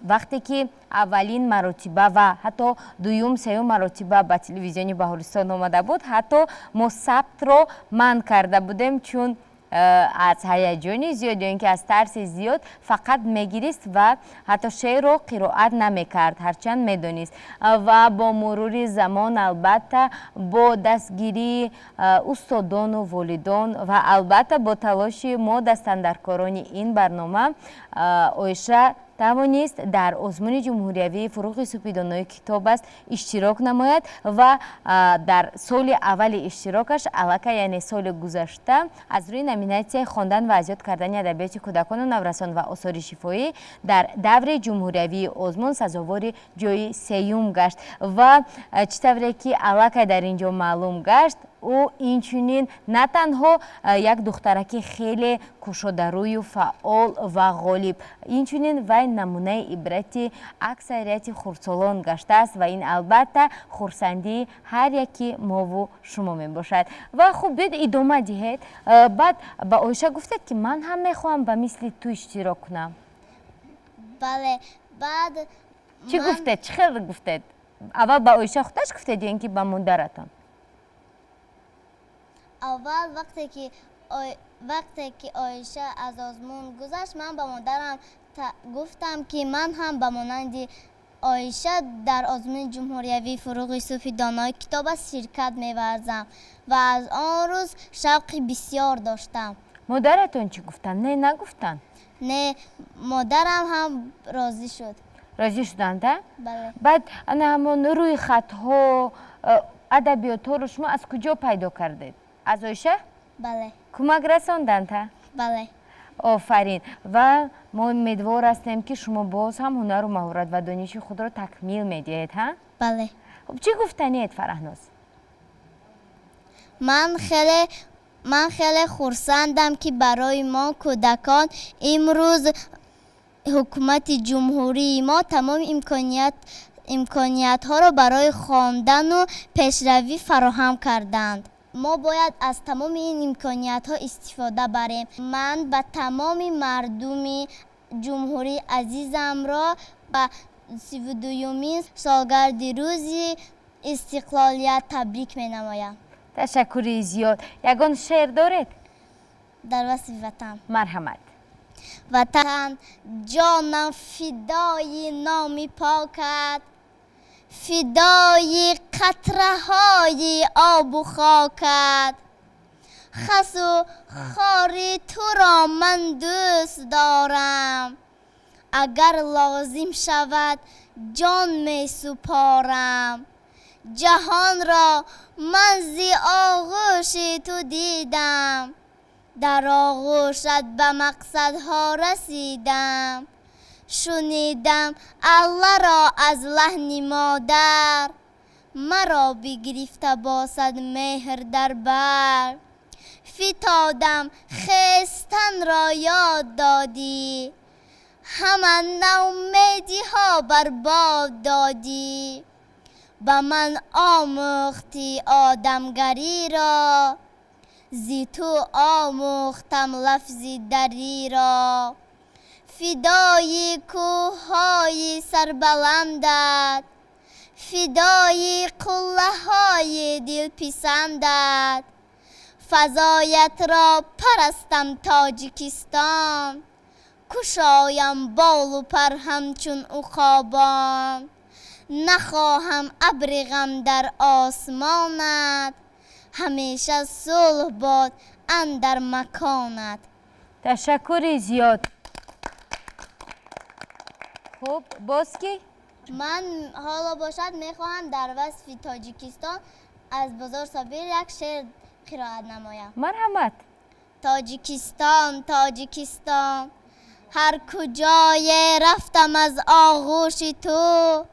وقتی که اولین مرتبه و حتی دوم سوم مرتبه به تلویزیون بهارستان آمده بود، حتی ما ثبت را منع کرده بودیم چون از هیجان زیاد یا اینکه از ترس زیاد فقط میگیریست و حتی شعر رو قرائت نمیکرد هرچند میدونست. و با مرور زمان البته با دستگیری استادان و والدان و البته با تلاش ما دستاندرکاران این برنامه، آیشه توانست در آزمون جمهوریوی فروغ سپیدانای کتاب است اشتراک نماید و در سال اول اشتراکش علاقه یعنی سال گذشته از روی نامیناسیای خواندن و اجرا کردن ادبیات کودکان و نورسان و آثار شفاهی در دور جمهوریوی آزمون سزاوار جای سوم گشت و چطوری که علاقه در اینجا معلوم گشت، او اینچنین نه تنها یک دخترک خیلی کشاده‌روی و فعال و غالب، اینچنین وی نمونه عبرت اکثریت خردسالان گشته است و این البته خرسندی هر یکی ما و شما می باشد. و خب بیاید ادامه دهید. بعد با آیشه گفتید که من هم میخواهم به مثل تو اشتراک کنم. بله. بعد چی گفتید؟ چه خیلی گفتید؟ اول با آیشه خودش گفتید یا اینکه با مادرتان؟ اول وقتی که آیشه از آزمون گذشت من به مادرم گفتم که من هم به مانند آیشه در آزمون جمهوریوی فروغ یوسفی دانای کتاب است شرکت می‌ورزم و از آن روز شوقی بسیار داشتم. مادرتون چی گفتن؟ نه نگفتن؟ نه، مادرم هم راضی شد. راضی شدن ده؟ بله. بعد همون روی خطها ادبیات رو شما از کجا پیدا کردید؟ از آیشه؟ بله. کمک رساندن تا؟ بله. آفرین. و ما امیدوار هستیم که شما باز هم هنر و مهارت و دانش خود را تکمیل میدهید ها؟ بله. خب چی گفتنید فرهناز؟ من خیلی خرسندم که برای ما کودکان امروز حکومت جمهوری ما تمام امکانیت ها را برای خواندن و پیشروی فراهم کردند. ما باید از تمام این امکانیت ها استفاده بریم. من به تمام مردم جمهوری عزیزم را به 32مین سالگرد روز استقلالیت تبریک می نمایم. تشکر زیاد. یگان شعر دارید؟ در وصف وطن. مرحمت. وطن جانم فدای نام پاکت، فدای قطره های آب و خاکت، خس و خار تو را من دوست دارم، اگر لازم شود جان می سپارم. جهان را من زی آغوش تو دیدم، در آغوشت به مقصدها رسیدم. شنیدم الله را از لحن مادر، مرا بگرفته باشد مهر در بر. فتادم خیستن را یاد دادی، همه نومیدی ها برباد دادی. به من آموختی آدمگری را، زی تو آموختم لفظی دری را. فدای کوههای سربلندت، فدای قله های دلپسندت، فضایت را پرستم تاجیکستان، کشایم بال و پر همچون عقابان. نخواهم ابر غم در آسمانت، همیشه صلح باد اندر مکانت. تشکر زیاد. خب باز کی؟ من حالا باشد میخواهم در وصف تاجیکستان از بازار صابر یک شعر قرائت نمایم. مرحمت. تاجیکستان تاجیکستان، هر کجای رفتم از آغوش تو،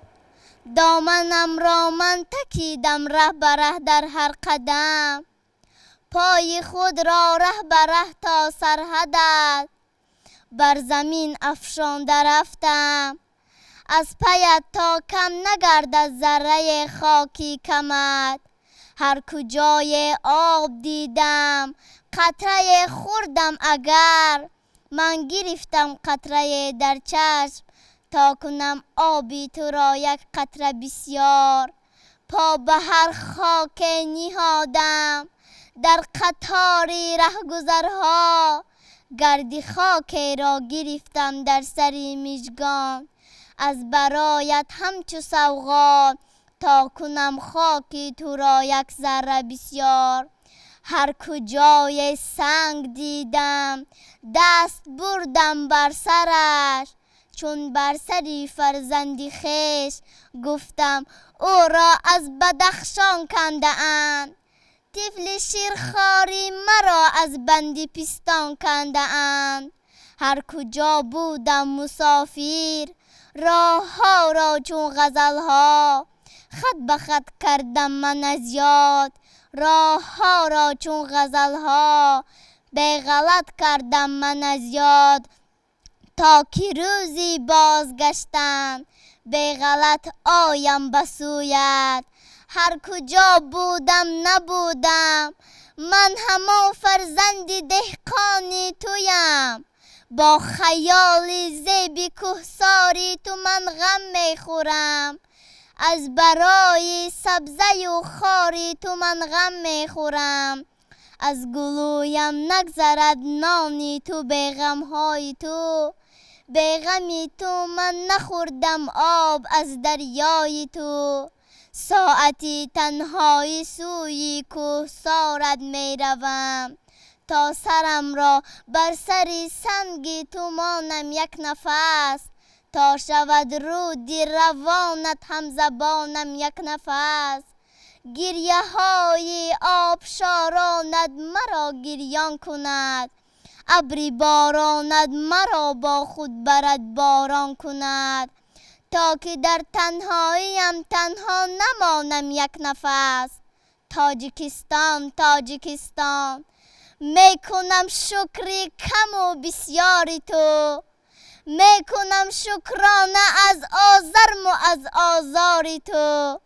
دامنم را من تکیدم ره به ره در هر قدم، پای خود را ره به ره تا سرحدت بر زمین افشانده رفتم. از پیت تا کم نگردد ذره خاکی کمت، هر کجای آب دیدم قطره خوردم اگر، من گرفتم قطره در چشم تا کنم آبی تو را یک قطره بسیار. پا به هر خاک نهادم در قطاری رهگذرها، گردی خاک را گرفتم در سری مژگان، از برایت همچو سوغات تا کنم خاکی تو را یک ذره بسیار. هر کجای سنگ دیدم دست بردم بر سرش، چون بر سری فرزندی خویش گفتم او را از بدخشان کنده اند. طفل شیرخواری مرا از بندی پستان کنده اند. هر کجا بودم مسافر راه ها را چون غزل ها، خط به خط کردم من از یاد راه ها را چون غزل ها. به غلط کردم من از یاد تا که روزی بازگشتم، به غلط آیم به سویت. هر کجا بودم نبودم من همان فرزندی دهقانی تویم، با خیالی زیبی کوهساری تو من غم میخورم، از برای سبزه و خاری تو من غم میخورم. از گلویم نگذرد نانی تو به غمهای تو، به غمی تو من نخوردم آب از دریای تو. ساعتی تنهایی سوی کوهسارت میروم، تا سرم را بر سری سنگی تو مانم یک نفس، تا شود رودی روانت هم زبانم یک نفس. گریه های آبشارانت مرا گریان کند، ابری باراند مرا با خود برد باران کند، تا که در تنهاییم تنها نمانم یک نفس. تاجیکستان تاجیکستان، میکنم شکری کم و بسیاری تو، میکنم شکرانه از آزرم و از آزاری تو.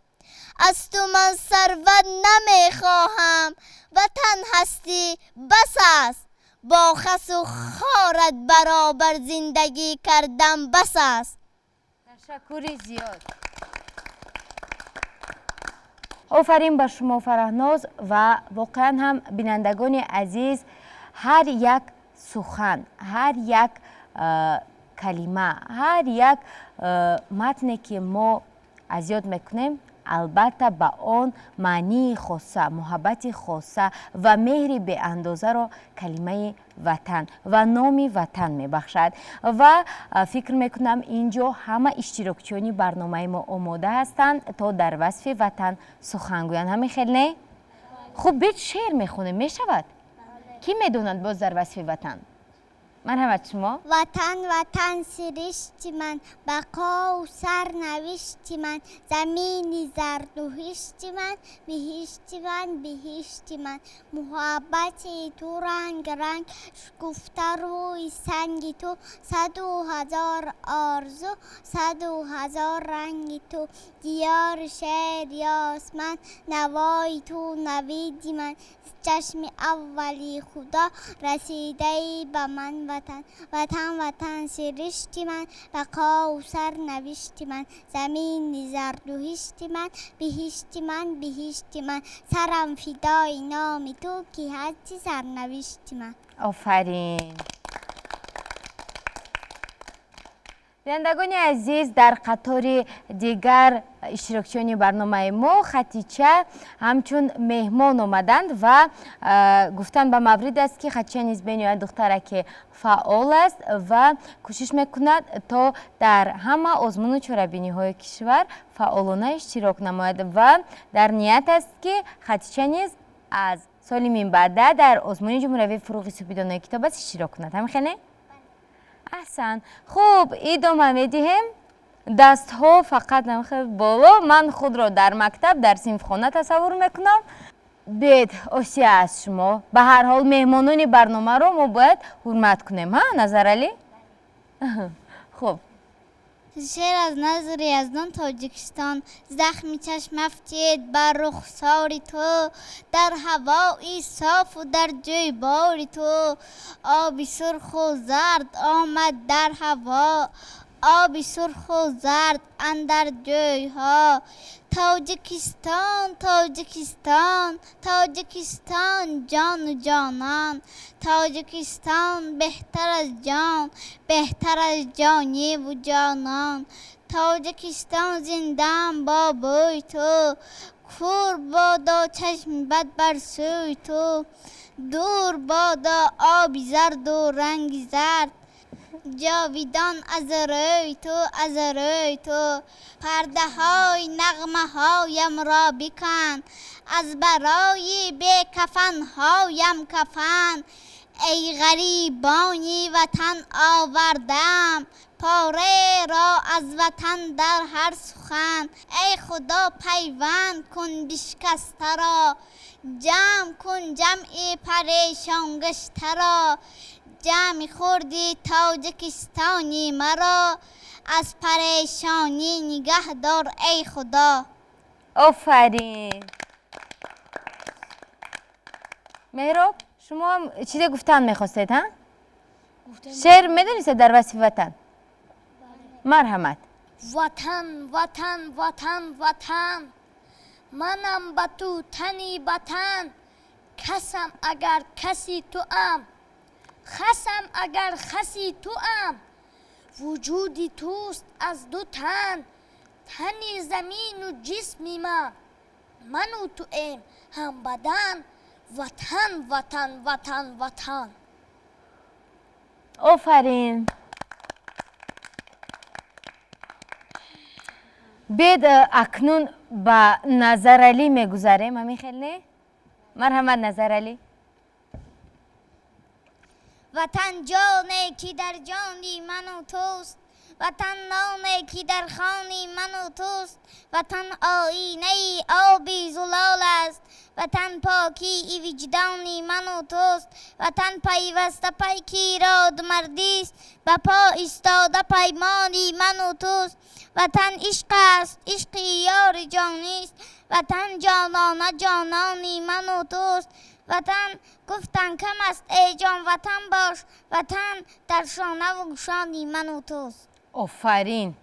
از تو من ثروت نمیخواهم، وطن هستی بس است، با خس و خارت برابر زندگی کردم بس است. تشکر زیاد. آفرین بر شما فرهناز و واقعا هم بینندگان عزیز، هر یک سخن، هر یک کلمه، هر یک متنی که ما از یاد میکنیم البته به آن معنی خاصه، محبت خاصه و مهری به اندازه را کلمه وطن و نام وطن میبخشد و فکر میکنم اینجا همه اشتراکچیان برنامه ما آماده هستند تا در وصف وطن سخن گویند. همین خیلی نه؟ خب بیت شعر میخونه میشود؟ کی میدونند باز در وصف وطن؟ مرحمت شما. وطن وطن سرشت من، بقا و سرنوشت من، زمینی زرد و هشت من، بهشت من بهشت من، محبت تو رنگ رنگ، شکفته روی سنگ تو، 100,000 آرزو، 100,000 رنگ تو، دیار شهر یاسمن، نوای تو نویدی من، چشم اولی خدا رسیده ای به من وطن. وطن وطن سرشت من، بقا و سرنوشت من، زمین زرد و هشت من، بهشت من بهشت من، سرم فدای نام تو که هستی سرنوشت من. آفرین. بینندگان عزیز، در قطار دیگر اشتراکچیان برنامه ما خطیچه همچون مهمان آمدند و گفتن به مورد است که خطیچه نیز بین دختره که فعال است و کوشش میکند تا در همه آزمون و چاره‌بینی های کشور فعالانه اشتراک نماید و در نیت است که خطیچه نیز از سال من بعد در آزمون جمهوری فروغ سپیدانه کتاب اشتراک کند. همین احسن. خوب ادامه میدیم. دست ها فقط نمیخواد بالا. من خود را در مکتب در صنف خانه تصور میکنم. بید آسیه از شما. به هر حال مهمانان برنامه رو ما باید حرمت کنیم. ها نظر علی؟ خوب. شعر از نظر یزدان تاجیکستان. زخمی چشم افتید بر رخسار تو، در هوایی صاف و در جوی بار تو، آبی سرخ و زرد آمد در هوا، آبی سرخ و زرد اندر جوی ها. تاجیکستان تاجیکستان تاجیکستان جان و جانان، تاجیکستان بهتر از جان، بهتر از جانی و جانان، تاجیکستان زنده‌ام با بوی تو، کور بادا چشم بد بر سوی تو، دور بادا آبی زرد و رنگی زرد، جاویدان از روی تو از روی تو، پرده های نغمه هایم را بکن، از برای به کفن هایم کفن، ای غریبانی وطن آوردم، پاره را از وطن در هر سخن، ای خدا پیوند کن بشکسته را، جمع کن جمع پریشان گشته را، جمع خوردی تاجیکستانی مرا، از پریشانی نگه دار ای خدا. آفرین. مهراب شما هم چیزی گفتن میخواستید ها؟ شعر میدونید در وصف وطن؟ مرحمت. وطن وطن وطن وطن، منم به تو تنی وطن، کسم اگر کسی تو ام، خسم اگر خسی تو ام، وجودی توست از دو تن، تنی زمین و جسمی من و تو ایم هم بدن، وطن وطن وطن وطن. آفرین. بید اکنون به نظر علی میگذاریم. همین خیلی نه؟ مرحمت نظر علی. وطن جانی که در جانی من و توست، وطن نانی که در خانی من و توست، وطن آینه ای آبی زلال است، وطن پاکی ای وجدانی من و توست، وطن پیوسته پیکی راد مردی است، به پا ایستاده پیمانی من و توست، وطن عشق است عشق یار جانی است، وطن جانانه جانانی من و توست، وطن گفتن کم است ای جان وطن باش، وطن در شانه و گوشانی من و توست. آفرین.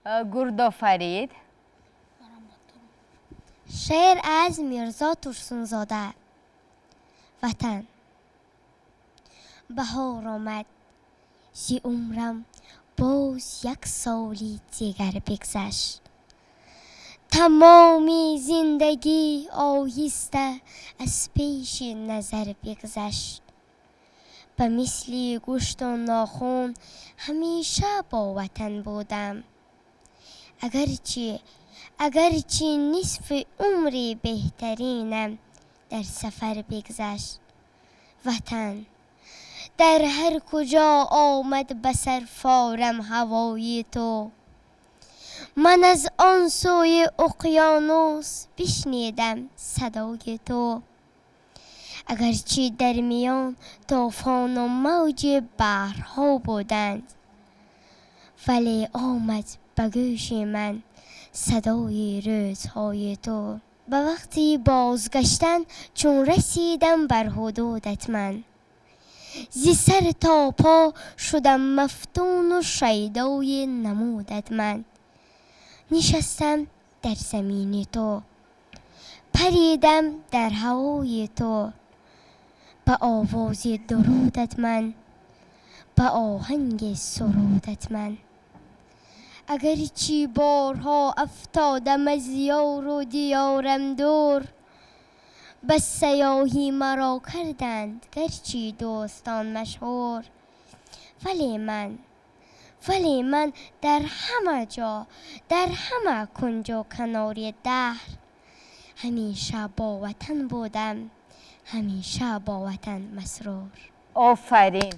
گردا فرید. شعر از میرزا ترسونزاده. وطن. بهار آمد، زی عمرم باز یک سالی دیگر بگذشت، تمامی زندگی آهسته از پیش نظر بگذشت، به مثل گوشت و ناخن همیشه با وطن بودم، اگرچه نصف عمر بهترینم در سفر بگذشت، وطن. در هر کجا آمد به سرفارم هوای تو، من از آن سوی اقیانوس بشنیدم صدای تو. اگرچه در میان طوفان و موج بحرها بودند، ولی آمد به گوش من صدای روزهای تو. به وقتی بازگشتن چون رسیدم بر حدودت من، زی سر تا پا شدم مفتون و شیدای نمودت من. نشستم در زمین تو، پریدم در هوای تو، به آواز درودت من، به آهنگ سرودت من. اگرچه بارها افتادم از یار و دیارم دور، بس سیاهی مرا کردند گرچه دوستان مشهور. ولی من در همه جا، در همه کنج و کنار دهر، همیشه با وطن بودم، همیشه با وطن مسرور. آفرین.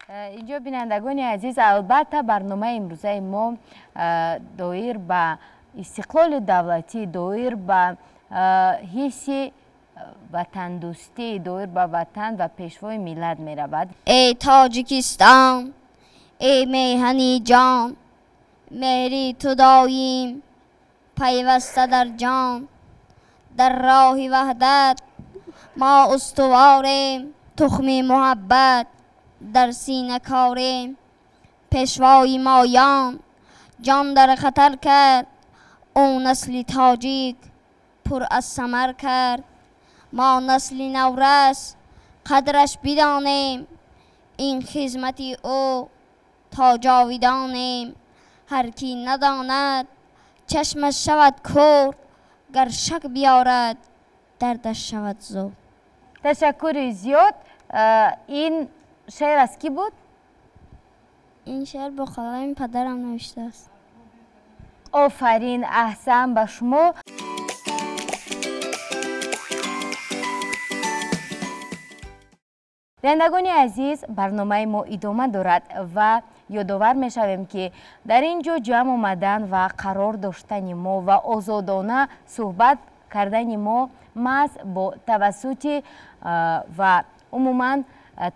اینجا بینندگان عزیز، البته برنامه امروزه ما دایر به استقلال دولتی، دایر به حس وطن دوستی، دایر به وطن و پیشوای ملت می رود. ای تاجیکستان، ای میهنی جان، مهری تو دایم پیوسته در جان. در راه وحدت ما استواریم، تخم محبت در سینه کاریم. پیشوای مایان جان در خطر کرد، او نسل تاجیک پر از ثمر کرد. ما نسل نورس قدرش بدانیم، این خدمتی او تا جاودانیم. هر کی نداند چشمش شود کور، گر شک بیارد دردش شود زور. تشکر زیاد. این شعر از کی بود؟ این شعر با قلم پدرم نوشته است. آفرین، احسن به شما. بینندگان عزیز، برنامه ما ادامه دارد و یادآور می‌شویم که در اینجا جمع آمدن و قرار داشتن ما و آزادانه صحبت کردن ما محض با توسط و عموما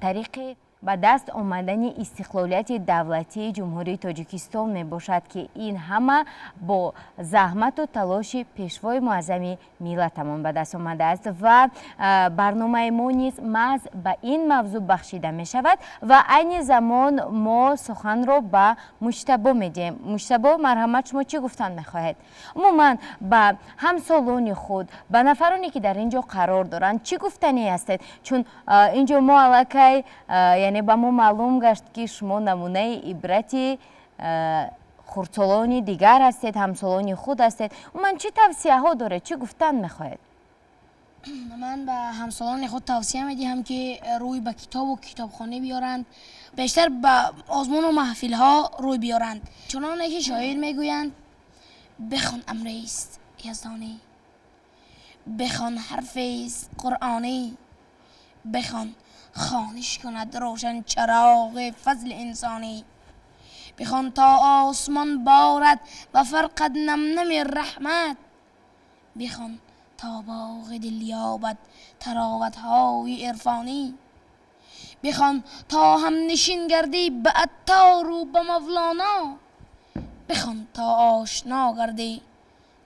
طریق به دست آمدن استقلالیت دولتی جمهوری تاجیکستان می باشد که این همه با زحمت و تلاش پیشوای معظم ملتمان به دست آمده است و برنامه ما نیز محض به این موضوع بخشیده می شود و عین زمان ما سخن را به مجتبی می دهیم. مجتبی، مرحمت، شما چی گفتن می خواهید؟ عموما به همسالان خود، به نفرانی که در اینجا قرار دارند چی گفتنی هستید؟ چون اینجا ما علاقه یعنی با ما معلوم گشت که شما نمونه عبرتی خردسالان دیگر هستید، همسالان خود هستید. من چی توصیه ها داره؟ چی گفتن میخواهید؟ من به همسالان خود توصیه میدهم که روی به کتاب و کتابخانه بیارند، بیشتر به آزمون و محفل ها روی بیارند. چنانه که شاعر میگویند بخوان امریست یزدانی، بخوان حرفیست قرآنی، بخوان خانش کند روشن چراغ فضل انسانی. بخوان تا آسمان بارد و فرقد نم رحمت، بخوان تا باغ دل یابد تراوت های عرفانی. بخوان تا هم نشین گردی به عطار و به مولانا، بخوان تا آشنا گردی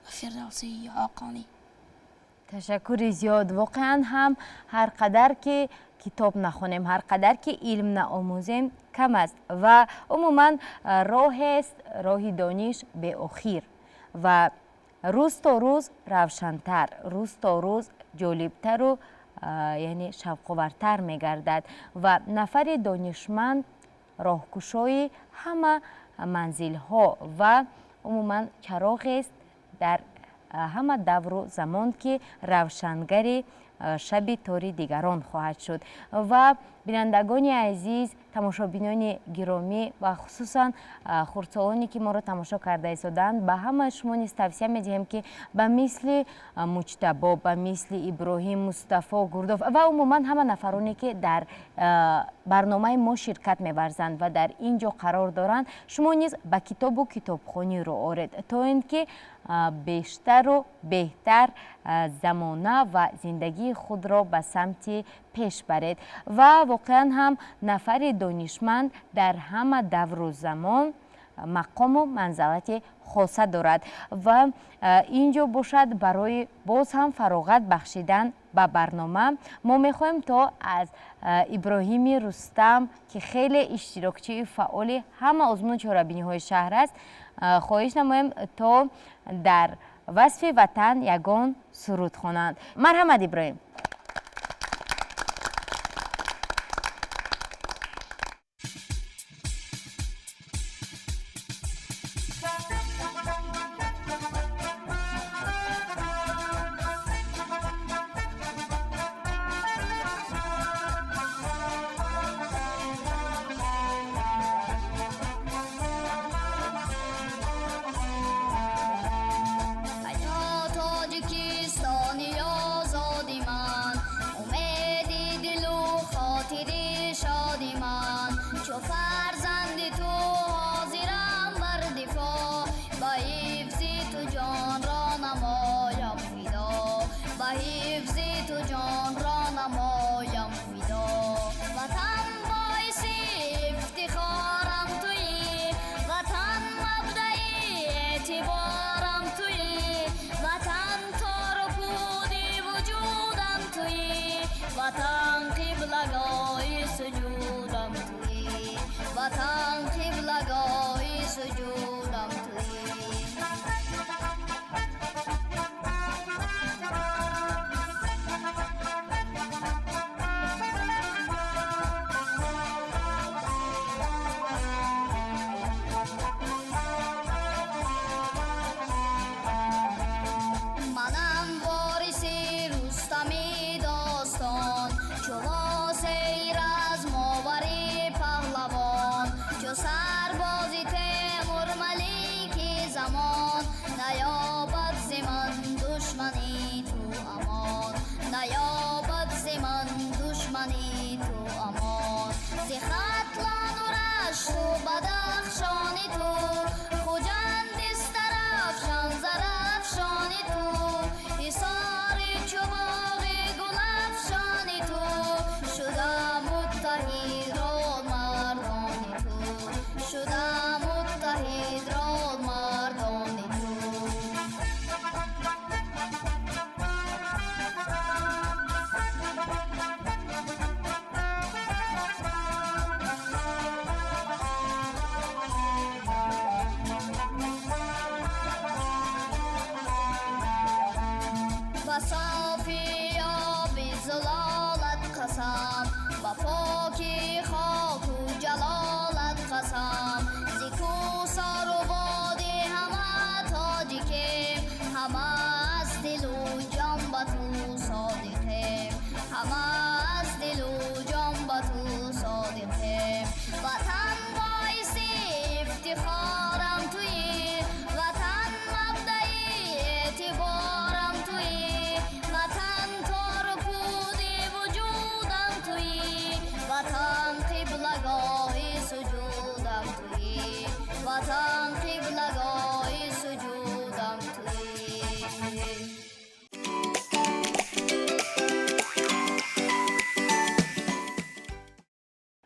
به فردوسی حقانی. تشکر زیاد. واقعا هم هر قدر که کتاب نخونیم، هر قدر که علم نآموزیم کم است و عموما راه است، راه دانش به آخر و روز تا روز روشن‌تر، روز تا روز جالبتر و یعنی شوق‌آورتر می‌گردد و نفر دانشمند راهگشای همه منزل‌ها و عموما چراغ است در همه دور و زمان که روشنگری شب تاری دیگران خواهد شد. و بینندگان عزیز، تماشابینان گرامی و خصوصا خردسالانی که ما را تماشا کرده ایستادند، به همه شما نیز توصیه می‌دهیم که به مثل مجتبی، به مثل ابراهیم، مصطفی، گرداف و عموما همه نفرانی که در برنامه ما شرکت می‌ورزند و در اینجا قرار دارند، شما نیز به کتاب و کتابخوانی رو آورید تا اینکه بیشتر و بهتر زمانه و زندگی خود را به سمت پیش برید و واقعا هم نفر دانشمند در همه دور و زمان مقام و منزلت خاصه دارد و اینجا باشد برای باز هم فراغت بخشیدن به برنامه. ما میخوایم تا از ابراهیم رستم که خیلی اشتراکچی فعال همه آزمون چهاربینی های شهر است خواهش نمایم تا در وصف وطن یگان سرود خوانند. مرحمت ابراهیم.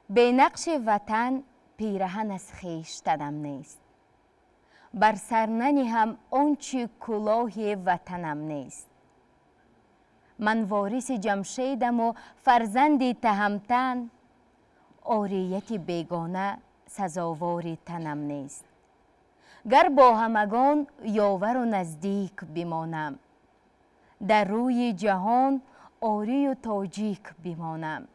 به نقش وطن پیرهن از خویشتنم نیست، بر سر ننهم آنچه کلاه وطنم نیست. من وارث جمشیدم و فرزند تهمتن، عاریت بیگانه سزاوار تنم نیست. گر با همگان یاور و نزدیک بمانم، در روی جهان آری و تاجیک بمانم.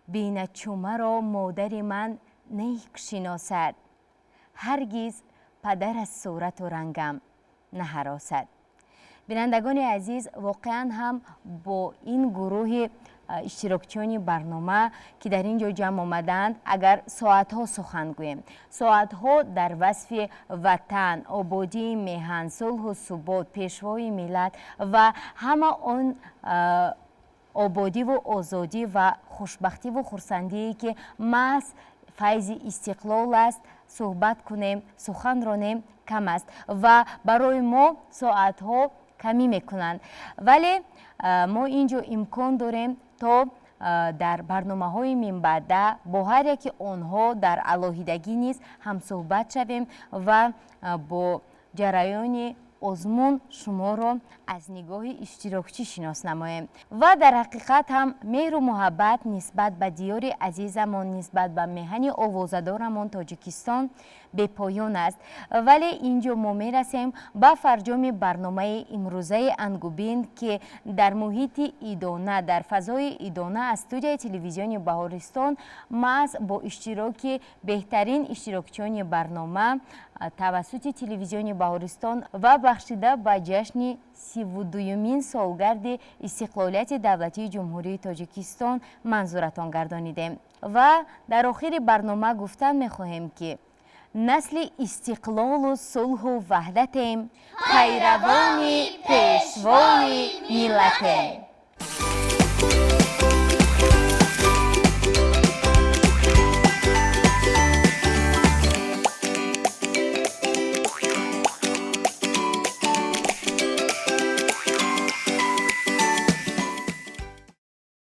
بیند چو مرا مادر من نیک شناسد، هرگز پدر از صورت و رنگم نهراسد. бинандагони азиз, воқеан ҳам бо ин гурӯҳи иштирокчиёни барнома ки дар ин ҷо ҷамъ омаданд, агар соатҳо сухан гӯем, соатҳо дар васфи ватан, ободии меҳан, сулҳу субот, пешвои миллат ва ҳама он ободиву озодӣ ва хушбахтиву хурсандие ки маҳз файзи истиқлол аст, суҳбат кунем, сухан ронем кам аст ва барои мо соатҳо камӣ мекунанд. Вале мо ин ҷо имкон дорем то дар барномаҳои минбаъда бо ҳар яки онҳо дар алоҳидагӣ низ ҳамсуҳбат шавем ва бо ҷараёни озмун шуморо аз нигоҳи иштирокчӣ шинос намоем. Ва дар ҳақиқат ҳам меҳру муҳаббат нисбат ба диёри азизамон, нисбат ба меҳани овозадорамон Тоҷикистон бепоён аст. Вале ин ҷо мо мерасем ба фарҷоми барномаи имрӯзаи Ангубин ки дар муҳити идона, дар фазои идона аз студияи телевизиони Баҳористон маҳз бо иштироки беҳтарин иштирокчиёни барнома тавассути телевизиони Баҳористон ва бахшида ба ҷашни 32-юмин солгарди истиқлолияти давлатии ҷумҳурии Тоҷикистон манзуратон гардонидем. Ва дар охири барнома гуфтан мехоҳем ки насли истиқлолу сулҳу ваҳдатем, пайравони пешвои миллатем.